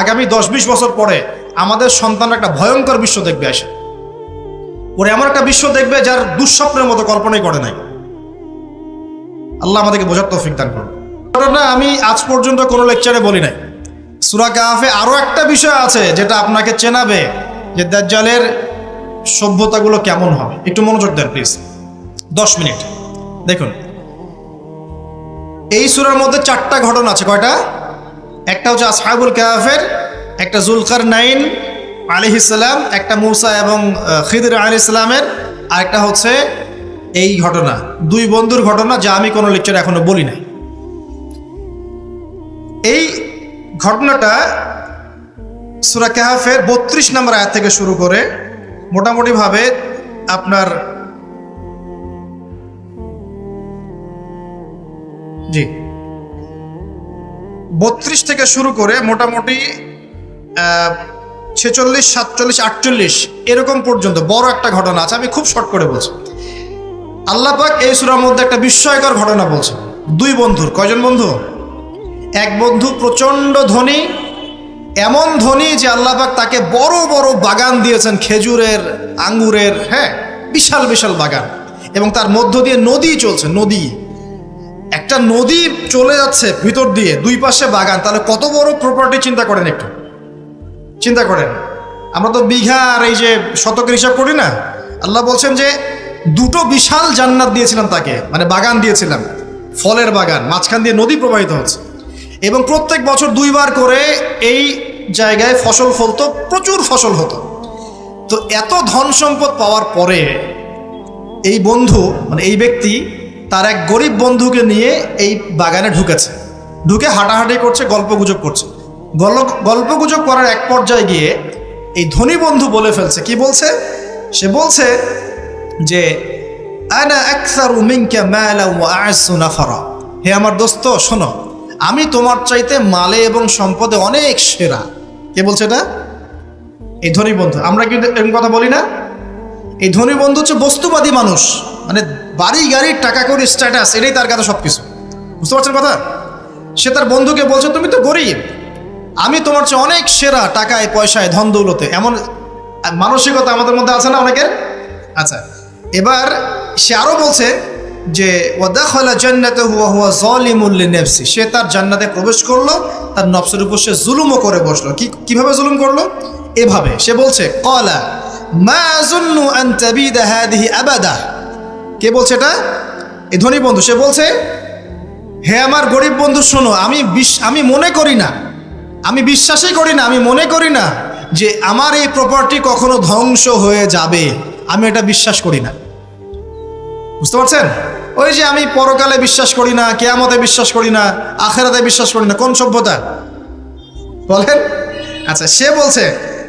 আগামী 10-20 বছর পরে আমাদের সন্তান একটা ভয়ঙ্কর বিশ্ব দেখবে আসে। ওরে এমন একটা বিশ্ব দেখবে যার দুঃস্বপ্নের মতো কল্পনাই করে নাই। আল্লাহ আমাদেরকে বোঝার তৌফিক দান করুন। না, আমি আজ পর্যন্ত কোনো লেকচারে বলি নাই। সূরা কাহফে আরো একটা বিষয় আছে যেটা আপনাকে চেনাবে যে দাজ্জালের সভ্যতাগুলো কেমন হবে। একটু মনোযোগ দেন প্লিজ, 10 মিনিট দেখুন। এই সূরার মধ্যে 4টা ঘটনা আছে। কয়টা? একটা হচ্ছে আসহাবুল কাহফের, একটা যুলকারনাইন আলাইহিস সালাম, একটা মূসা এবং খিদর আলাইহিস সালামের, আর একটা হচ্ছে এই ঘটনা, 2 বন্ধুর ঘটনা যা আমি কোনো লেকচারে এখনো বলি নাই। এই ঘটনাটা সূরা কাহফের 32 নম্বর আয়াত থেকে শুরু করে মোটামুটি ভাবে আপনার 32 থেকে শুরু করে মোটামুটি 46, 47, 48 এরকম পর্যন্ত বড় একটা ঘটনা আছে। আমি খুব শর্ট করে বলছি। আল্লাহ পাক এই সূরার মধ্যে একটা বিস্ময়কর ঘটনা বলছে। 2 বন্ধুর, কয়জন বন্ধু? এক বন্ধু প্রচন্ড ধনী, এমন ধনী যে আল্লাহ পাক তাকে বড় বড় বাগান দিয়েছেন, খেজুরের, আঙ্গুরের, হ্যাঁ বিশাল বিশাল বাগান, এবং তার মধ্য দিয়ে নদী চলছে। নদী, একটা নদী চলে যাচ্ছে ভিতর দিয়ে, 2 পাশে বাগান। তাহলে কত বড় প্রপার্টি চিন্তা করেন, একটু চিন্তা করেন। আমরা তো বিঘা আর এই যে শতকের হিসাব করি না। আল্লাহ বলছেন যে 2টো বিশাল জান্নাত দিয়েছিলাম তাকে, মানে বাগান দিয়েছিলাম, ফলের বাগান, মাঝখান দিয়ে নদী প্রবাহিত হচ্ছে, এবং প্রত্যেক বছর 2 বার করে এই জায়গায় ফসল ফলতো, প্রচুর ফসল হতো। তো এত ধন সম্পদ পাওয়ার পরে এই বন্ধু, মানে এই ব্যক্তি তার এক গরিব বন্ধুকে নিয়ে এই বাগানে ঢুকেছে। ঢুকে হাঁটাহাঁটি করছে, গল্পগুজব করছে। গল্পগুজব করার এক পর্যায়ে গিয়ে এই ধনী বন্ধু বলে ফেলছে। কি বলছে? সে বলছে যে আনা আকসারু মিনকা মালা ওয়া আ'আসু নাফারা। হে আমার দোস্ত শোনো, আমি তোমার চাইতে মালে এবং সম্পদে অনেক সেরা। কে বলছে এটা? এই ধনী বন্ধু। আমরা কিন্তু এরকম কথা বলি না? এই ধনী বন্ধু হচ্ছে বস্তুবাদী মানুষ, মানে বাড়ি গাড়ি টাকা করি স্ট্যাটাস, এটাই তার কাছে সব কিছু। বুঝতে পারছেন কথা? সে তার বন্ধুকে বলছে তুমি তো গরিব, আমি তোমার চেয়ে অনেক সেরা টাকায় পয়সায় ধন দৌলতে। এমন মানসিকতা আমাদের মধ্যে আছে না অনেকের? আচ্ছা, এবার সে আরও বলছে যে ওয়াদাখালা জান্নাতাহু ওয়া হুয়া যালিমুল লিনাফসি, সে তার জান্নাতে প্রবেশ করলো, তার নফসের উপর সে জুলুমও করে বসলো। কিভাবে জুলুম করলো? এভাবে সে বলছে ক্বালা মা আযুন্নু আন তাবিদা হাদিহি আবাদা। কে বলছে এটা? এই ধনী বন্ধু। সে বলছে, হে আমার গরিব বন্ধু শোনো, আমি মনে করি না, আমি বিশ্বাসই করি না, আমি মনে করি না যে আমার এই প্রপার্টি কখনো ধ্বংস হয়ে যাবে, আমি এটা বিশ্বাস করি না। বুঝতে পারছেন? ওই যে আমি পরকালে বিশ্বাস করি না, কিয়ামতে বিশ্বাস করি না, আখিরাতে বিশ্বাস করি না, কোন সভ্যতা বলেন? আচ্ছা, সে বলছে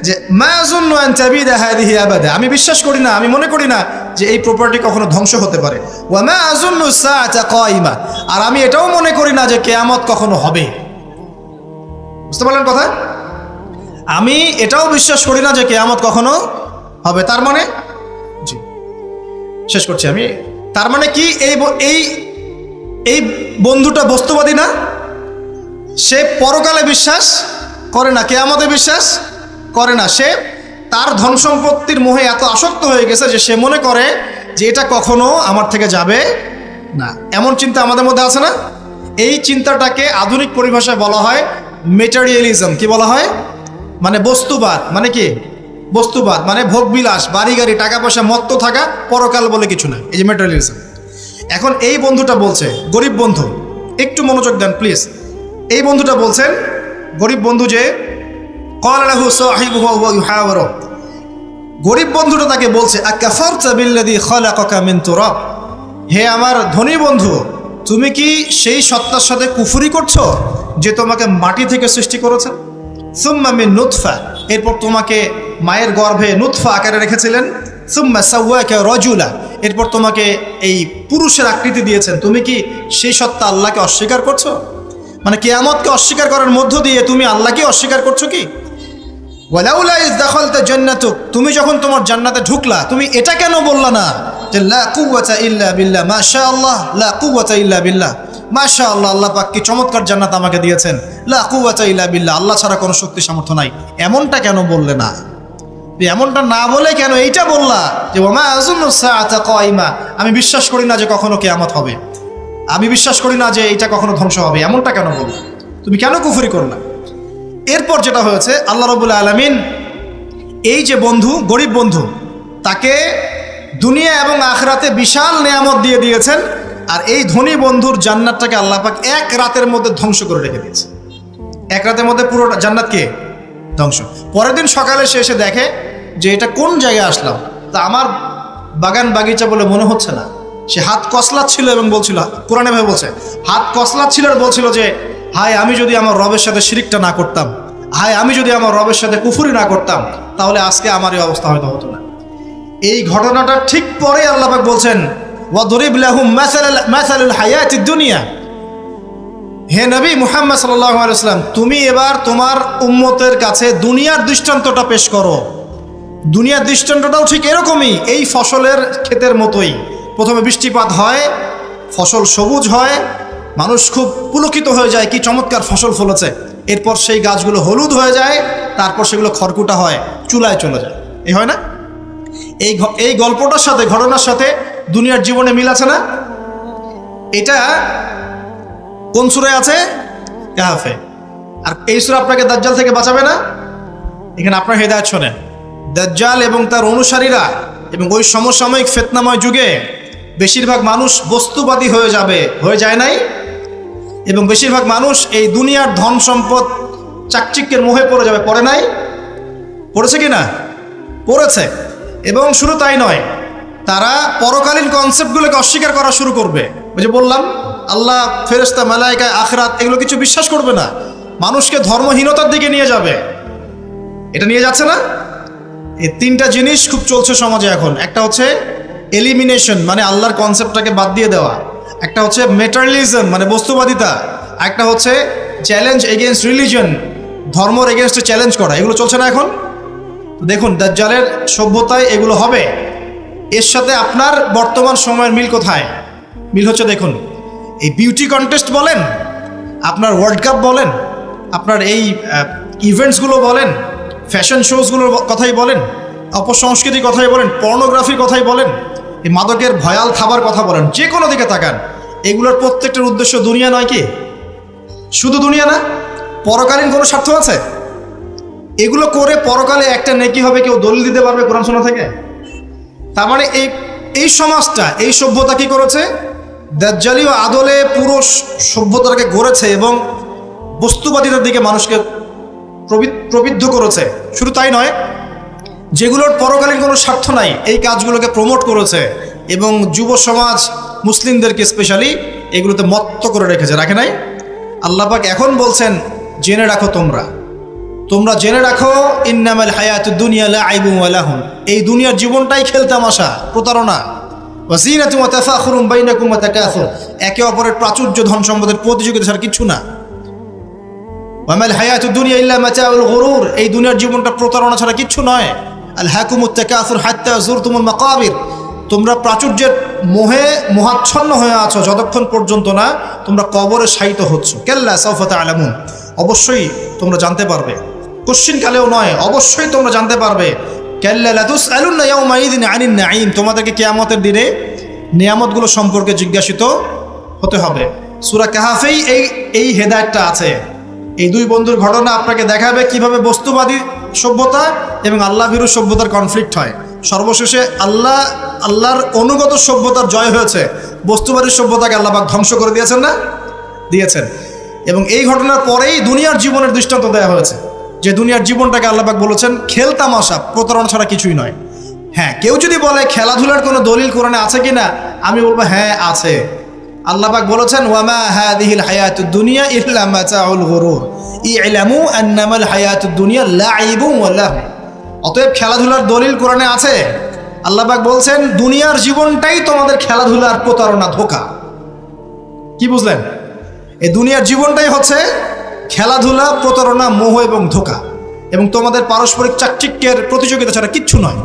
যে মা আযুন্নু আন তাবিদা হাদিহি আবাদা, আমি বিশ্বাস করি না, আমি মনে করি না যে এই প্রপার্টি কখনো ধ্বংস হতে পারে। ওয়া মা আযুন্নু সাআতা কায়িমা, আর আমি এটাও মনে করি না যে কিয়ামত কখনো হবে। বুঝতে পারলেন কথা? আমি এটাও বিশ্বাস করি না যে কিয়ামত কখনো হবে। তার মানে, জি শেষ করছি আমি, তার মানে কি এই বন্ধুটা বস্তুবাদী না? সে পরকালে বিশ্বাস করে না, কিয়ামতে বিশ্বাস করে না। সে তার ধন সম্পত্তির মোহে এত আসক্ত হয়ে গেছে যে সে মনে করে যে এটা কখনো আমার থেকে যাবে না। এমন চিন্তা আমাদের মধ্যে আছে না? এই চিন্তাটাকে আধুনিক পরিভাষায় বলা হয় মেটেরিয়ালিজম। কি বলা হয়? মানে বস্তুবাদ। মানে কি বস্তুবাদ? মানে ভোগবিলাস, বাড়ি গাড়ি, টাকা পয়সা, মত্ত থাকা, পরকাল বলে কিছু না। এই যে মেটেরিয়ালিজম। এখন এই বন্ধুটা বলছে, গরিব বন্ধু, একটু মনোযোগ দেন প্লিজ। এই বন্ধুটা বলছেন, গরিব বন্ধু, যে ক্বালা লাহু সাহিবুহু ওয়া ইউহাওয়ারু, গরিব বন্ধুটা তাকে বলছে আকাফারতা বিল্লাযী খালাকাকা মিন তুরাব, হে আমার ধনী বন্ধু, তুমি কি সেই সত্তার সাথে কুফরি করছো যে তোমাকে মাটি থেকে সৃষ্টি করেছেন? সুম্মা মিন নুতফা, এরপর তোমাকে মায়ের গর্ভে নুতফা আকারে রেখেছিলেন। সুম্মা সাওয়াকা রাজুলা, এরপর তোমাকে এই পুরুষের আকৃতি দিয়েছেন। তুমি কি সেই সত্তা আল্লাহকে অস্বীকার করছো? মানে কিয়ামতকে অস্বীকার করার মধ্য দিয়ে তুমি আল্লাহকে অস্বীকার করছো কি? ওয়ালাউলা ইয দাখালতা জান্নাতুক, তুমি যখন তোমার জান্নাতে ঢুকলা তুমি এটা কেন বললা না যে লা কুওয়াতা ইল্লা বিল্লাহ, মাশাআল্লাহ, লা কুওয়াতা ইল্লা বিল্লাহ, মাশাআল্লাহ, আল্লাহ পাক কি চমৎকার জান্নাত আমাকে দিয়েছেন, লা কুওয়াতা ইল্লা বিল্লাহ, আল্লাহ ছাড়া কোনো শক্তি সামর্থ্য নাই, এমনটা কেন বললে না? এমনটা না বলে কেন এইটা বললা যে ওমা আযুন্নু সাআতা কায়িমা, আমি বিশ্বাস করি না যে কখনো কিয়ামত হবে, আমি বিশ্বাস করি না যে এটা কখনো ধ্বংস হবে, এমনটা কেন বললা? তুমি কেন কুফরি করলা? এরপর যেটা হয়েছে, আল্লাহ রাব্বুল আলামিন এই যে বন্ধু, গরিব বন্ধু, তাকে দুনিয়া এবং আখিরাতে বিশাল নেয়ামত দিয়ে দিয়েছেন, আর এই ধনী বন্ধুর জান্নাতটাকে আল্লাহ পাক এক রাতের মধ্যে ধ্বংস করে রেখে দিয়েছে। এক রাতের মধ্যে পুরো জান্নাতকে ধ্বংস। পরের দিন সকালে সে এসে দেখে যে এটা কোন জায়গায় আসলাম, তা আমার বাগান বাগিচা বলে মনে হচ্ছে না। সে হাত কসলাচ্ছিল এবং বলছিল, কোরআনে ভাবে বলছে, হাত কসলাচ্ছিল আর বলছিল যে হায় আমি যদি আমার রবের সাথে শিরিকটা না করতাম, হায় আমি যদি আমার রবের সাথে কুফরি না করতাম, তাহলে আজকে আমার এই অবস্থা হয়তো হতো না। এই ঘটনাটা ঠিক পরে আল্লাহ পাক বলছেন ওয়াদরিব লাহুম মাসালুল হায়াতিদ দুনিয়া, হে নবী মুহাম্মদ সাল্লাল্লাহু আলাইহি ওয়াসাল্লাম, তুমি এবার তোমার উম্মতের কাছে দুনিয়ার দৃষ্টান্তটা পেশ করো। দুনিয়ার দৃষ্টান্তটাও ঠিক এরকমই, এই ফসলের ক্ষেতের মতোই। প্রথমে বৃষ্টিপাত হয়, ফসল সবুজ হয়, মানুষ খুব পুলকিত হয়ে যায়, কি চমৎকার ফসল ফলেছে। এরপর সেই গাছগুলো হলুদ হয়ে যায়, তারপর সেগুলো খড়কুটা হয়, চুলায় চলে যায়। এই হয় না? এই গল্পটার সাথে, ঘটনার সাথে দুনিয়ার জীবনে মিল আছে না? এটা কোন সূরায় আছে? কাহফে। আর এই সূরা আপনাকে দাজ্জাল থেকে বাঁচাবে না? এখানে আপনার হেদায়েত শোনেন। দাজ্জাল এবং তার অনুসারীরা এবং ওই সমসাময়িক ফিতনাময় যুগে বেশিরভাগ মানুষ বস্তুবাদী হয়ে যাবে, হয়ে যায় নাই? এবং বেশিরভাগ মানুষ এই দুনিয়ার ধন সম্পদ চাকচিক্যের মোহে পড়ে যাবে, পড়ে নাই? পড়েছে কি না? পড়েছে। এবং শুধু তাই নয়, তারা পরকালীন কনসেপ্টগুলোকে অস্বীকার করা শুরু করবে। ওই যে বললাম, আল্লাহ, ফেরেশতা, মালায়েকা, আখিরাত, এগুলো কিছু বিশ্বাস করবে না, মানুষকে ধর্মহীনতার দিকে নিয়ে যাবে। এটা নিয়ে যাচ্ছে না? এই তিনটা জিনিস খুব চলছে সমাজে এখন। একটা হচ্ছে এলিমিনেশন, মানে আল্লাহর কনসেপ্টটাকে বাদ দিয়ে দেওয়া। একটা হচ্ছে মেটারিয়ালিজম, মানে বস্তুবাদিতা। একটা হচ্ছে চ্যালেঞ্জ এগেনস্ট রিলিজন, ধর্মর এগেনস্টে চ্যালেঞ্জ করা। এগুলো চলছে না এখন? দেখুন, দাজ্জালের সভ্যতায় এগুলো হবে। এর সাথে আপনার বর্তমান সময়ের মিল কোথায়? মিল হচ্ছে দেখুন, এই বিউটি কন্টেস্ট বলেন, আপনার ওয়ার্ল্ড কাপ বলেন, আপনার এই ইভেন্টসগুলো বলেন, ফ্যাশন শোজগুলোর কথাই বলেন, অপসংস্কৃতির কথাই বলেন, পর্নোগ্রাফির কথাই বলেন, এই মাদকের ভয়াল খাবার কথা বলেন, যে কোনো দিকে তাকান, এগুলোর প্রত্যেকটার উদ্দেশ্য দুনিয়া নয় কি? শুধু দুনিয়া না, পরকালীন কোনো স্বার্থ আছে? এগুলো করে পরকালে একটা নেকি হবে, কেউ দলিল দিতে পারবে কোরআন শোনা থেকে? তার মানে এই সমাজটা, এই সভ্যতা কি করেছে? দাজ্জালি ও আদলে পুরো সভ্যতাকে গড়েছে এবং বস্তুবাদিতার দিকে মানুষকে প্রবৃদ্ধ করেছে। শুধু তাই নয়, যেগুলোর পরকালীন কোনো স্বার্থ নাই এই কাজগুলোকে প্রমোট করেছে এবং যুব সমাজ মুসলিমদেরকে স্পেশালি এগুলোতে মত্ত করে রেখেছে, রাখে নাই? আল্লাহ পাক এখন বলছেন, জেনে রাখো তোমরা জেনে রাখো, ইন্নামাল হায়াতুদ দুনিয়া লাইবুন ওয়া লাহুন, এই দুনিয়ার জীবনটাই খেলতামাশা, প্রতারণা, ওয়া যিনাতুন ওয়া তাফাখুরুন বাইনাকুম ওয়া তাকাসুর, একে অপরের প্রাচুর্য, ধন সম্পদের প্রতিযোগিতা ছাড়া কিছু না। ওয়া মাল হায়াতুদ দুনিয়া ইল্লা মাতাউল গুরুর, এই দুনিয়ার জীবনটা প্রতারণা ছাড়া কিছু নয়। আলহাকুমুত তাকাসুর হাত্তা যুরতুমুল মাকাবির, তোমরা প্রাচুর্যের মোহে মোহাচ্ছন্ন হয়ে আছো যতক্ষণ পর্যন্ত না তোমরা কবরে শায়িত হচ্ছ। কাল্লা সাউফা তা'লামুন, অবশ্যই তোমরা জানতে পারবে, কোশ্চিনকালেও নয়, অবশ্যই তোমরা জানতে পারবে। কাল্লা লাতুসআলুন্না ইয়াওমাইযিন আনিন নাঈম, তোমাদেরকে কিয়ামতের দিনে নিয়ামতগুলো সম্পর্কে জিজ্ঞাসিত হতে হবে। সূরা কাহাফেই এই হেদায়েতটা আছে। এই দুই বন্ধুর ঘটনা আপনাকে দেখাবে কিভাবে বস্তুবাদী সভ্যতা এবং আল্লাহ ভীরু সভ্যতার কনফ্লিক্ট হয়। সর্বশেষে আল্লাহর অনুগত সভ্যতার জয় হয়েছে, বস্তুবাদী সভ্যতাকে আল্লাহ পাক ধ্বংস করে দিয়েছেন না? দিয়েছেন। এবং এই ঘটনার পরেই দুনিয়ার জীবনের দৃষ্টান্ত দেওয়া হয়েছে, যে দুনিয়ার জীবনটাকে আল্লাহ পাক বলেছেন খেলতামাশা, প্রতারণা ছাড়া কিছুই নয়। হ্যাঁ, কেউ যদি বলে খেলাধুলার কোনো দলিল কোরআনে আছে কিনা, আমি বলবো হ্যাঁ আছে। আল্লাহ পাক বলেছেন, ওয়ামা হাদিহিল হায়াতুদ দুনিয়া ইল্লা মাতাউল গুরুর ইলামু আন্নামাল হায়াতুদ দুনিয়া লাইবুন ওয়া লাহু। অতএব খেলাধুলার দলিল কোরআনে আছে। আল্লাহ পাক বলছেন দুনিয়ার জীবনটাই তোমাদের খেলাধুলার প্রতারণা, ধোঁকা। কি বুঝলেন? এই দুনিয়ার জীবনটাই হচ্ছে খেলাধুলা, প্রতারণা, মোহ এবং ধোঁকা, এবং তোমাদের পারস্পরিক চাকচিক্যের প্রতিযোগিতা ছাড়া কিচ্ছু নয়।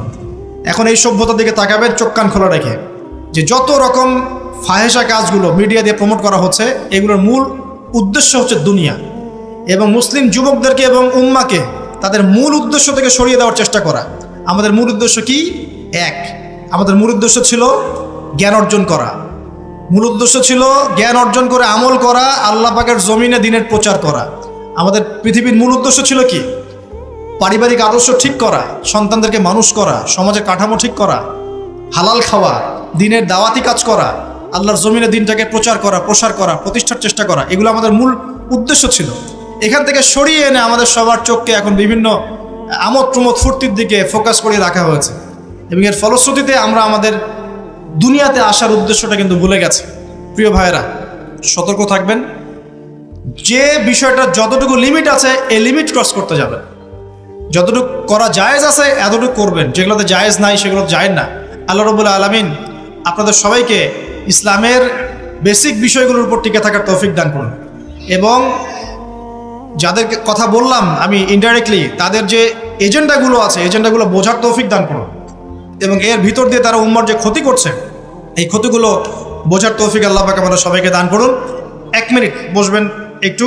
এখন এই সভ্যতার দিকে তাকাবেন চোখ কান খোলা রেখে, যে যত রকম ফাহেসা কাজগুলো মিডিয়া দিয়ে প্রমোট করা হচ্ছে, এগুলোর মূল উদ্দেশ্য হচ্ছে দুনিয়া, এবং মুসলিম যুবকদেরকে এবং উম্মাকে তাদের মূল উদ্দেশ্য থেকে সরিয়ে দেওয়ার চেষ্টা করা। আমাদের মূল উদ্দেশ্য কি? এক, আমাদের মূল উদ্দেশ্য ছিল জ্ঞান অর্জন করা। মূল উদ্দেশ্য ছিল জ্ঞান অর্জন করে আমল করা, আল্লাহ পাকের জমিনে দ্বীনের প্রচার করা। আমাদের পৃথিবীর মূল উদ্দেশ্য ছিল কি? পারিবারিক আদর্শ ঠিক করা, সন্তানদেরকে মানুষ করা, সমাজের কাঠামো ঠিক করা, হালাল খাওয়া, দ্বীনের দাওয়াতি কাজ করা, আল্লাহর জমিনে দ্বীনটাকে প্রচার করা, প্রসার করা, প্রতিষ্ঠার চেষ্টা করা। এগুলো আমাদের মূল উদ্দেশ্য ছিল। এখান থেকে সরিয়ে এনে আমাদের সবার চোখকে এখন বিভিন্ন আমোদ প্রমোদ ফুর্তির দিকে ফোকাস করে রাখা হয়েছে, এবং এর ফলশ্রুতিতে আমরা আমাদের দুনিয়াতে আসার উদ্দেশ্যটা কিন্তু ভুলে গেছে। প্রিয় ভাইয়েরা, সতর্ক থাকবেন, যে বিষয়টা যতটুকু লিমিট আছে এই লিমিট ক্রস করতে যাবেন। যতটুকু করা জায়েজ আছে এতটুকু করবেন, যেগুলোতে জায়েজ নাই সেগুলো জায়েজ না। আল্লাহ রাব্বুল আলামিন আপনাদের সবাইকে ইসলামের বেসিক বিষয়গুলোর উপর টিকে থাকার তৌফিক দান করুন, এবং যাদের কথা বললাম আমি ইনডাইরেক্টলি, তাদের যে এজেন্ডাগুলো আছে এজেন্ডাগুলো বোঝার তৌফিক দান করুন, এবং এর ভিতর দিয়ে তারা উম্মার যে ক্ষতি করছে এই ক্ষতিগুলো বোঝার তৌফিক আল্লাহ পাক আমাদের সবাইকে দান করুন। 1 মিনিট বসবেন একটু,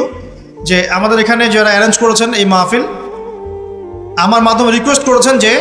যে আমাদের এখানে যারা অ্যারেঞ্জ করেছেন এই মাহফিল, আমার মাধ্যমে রিকোয়েস্ট করেছেন যে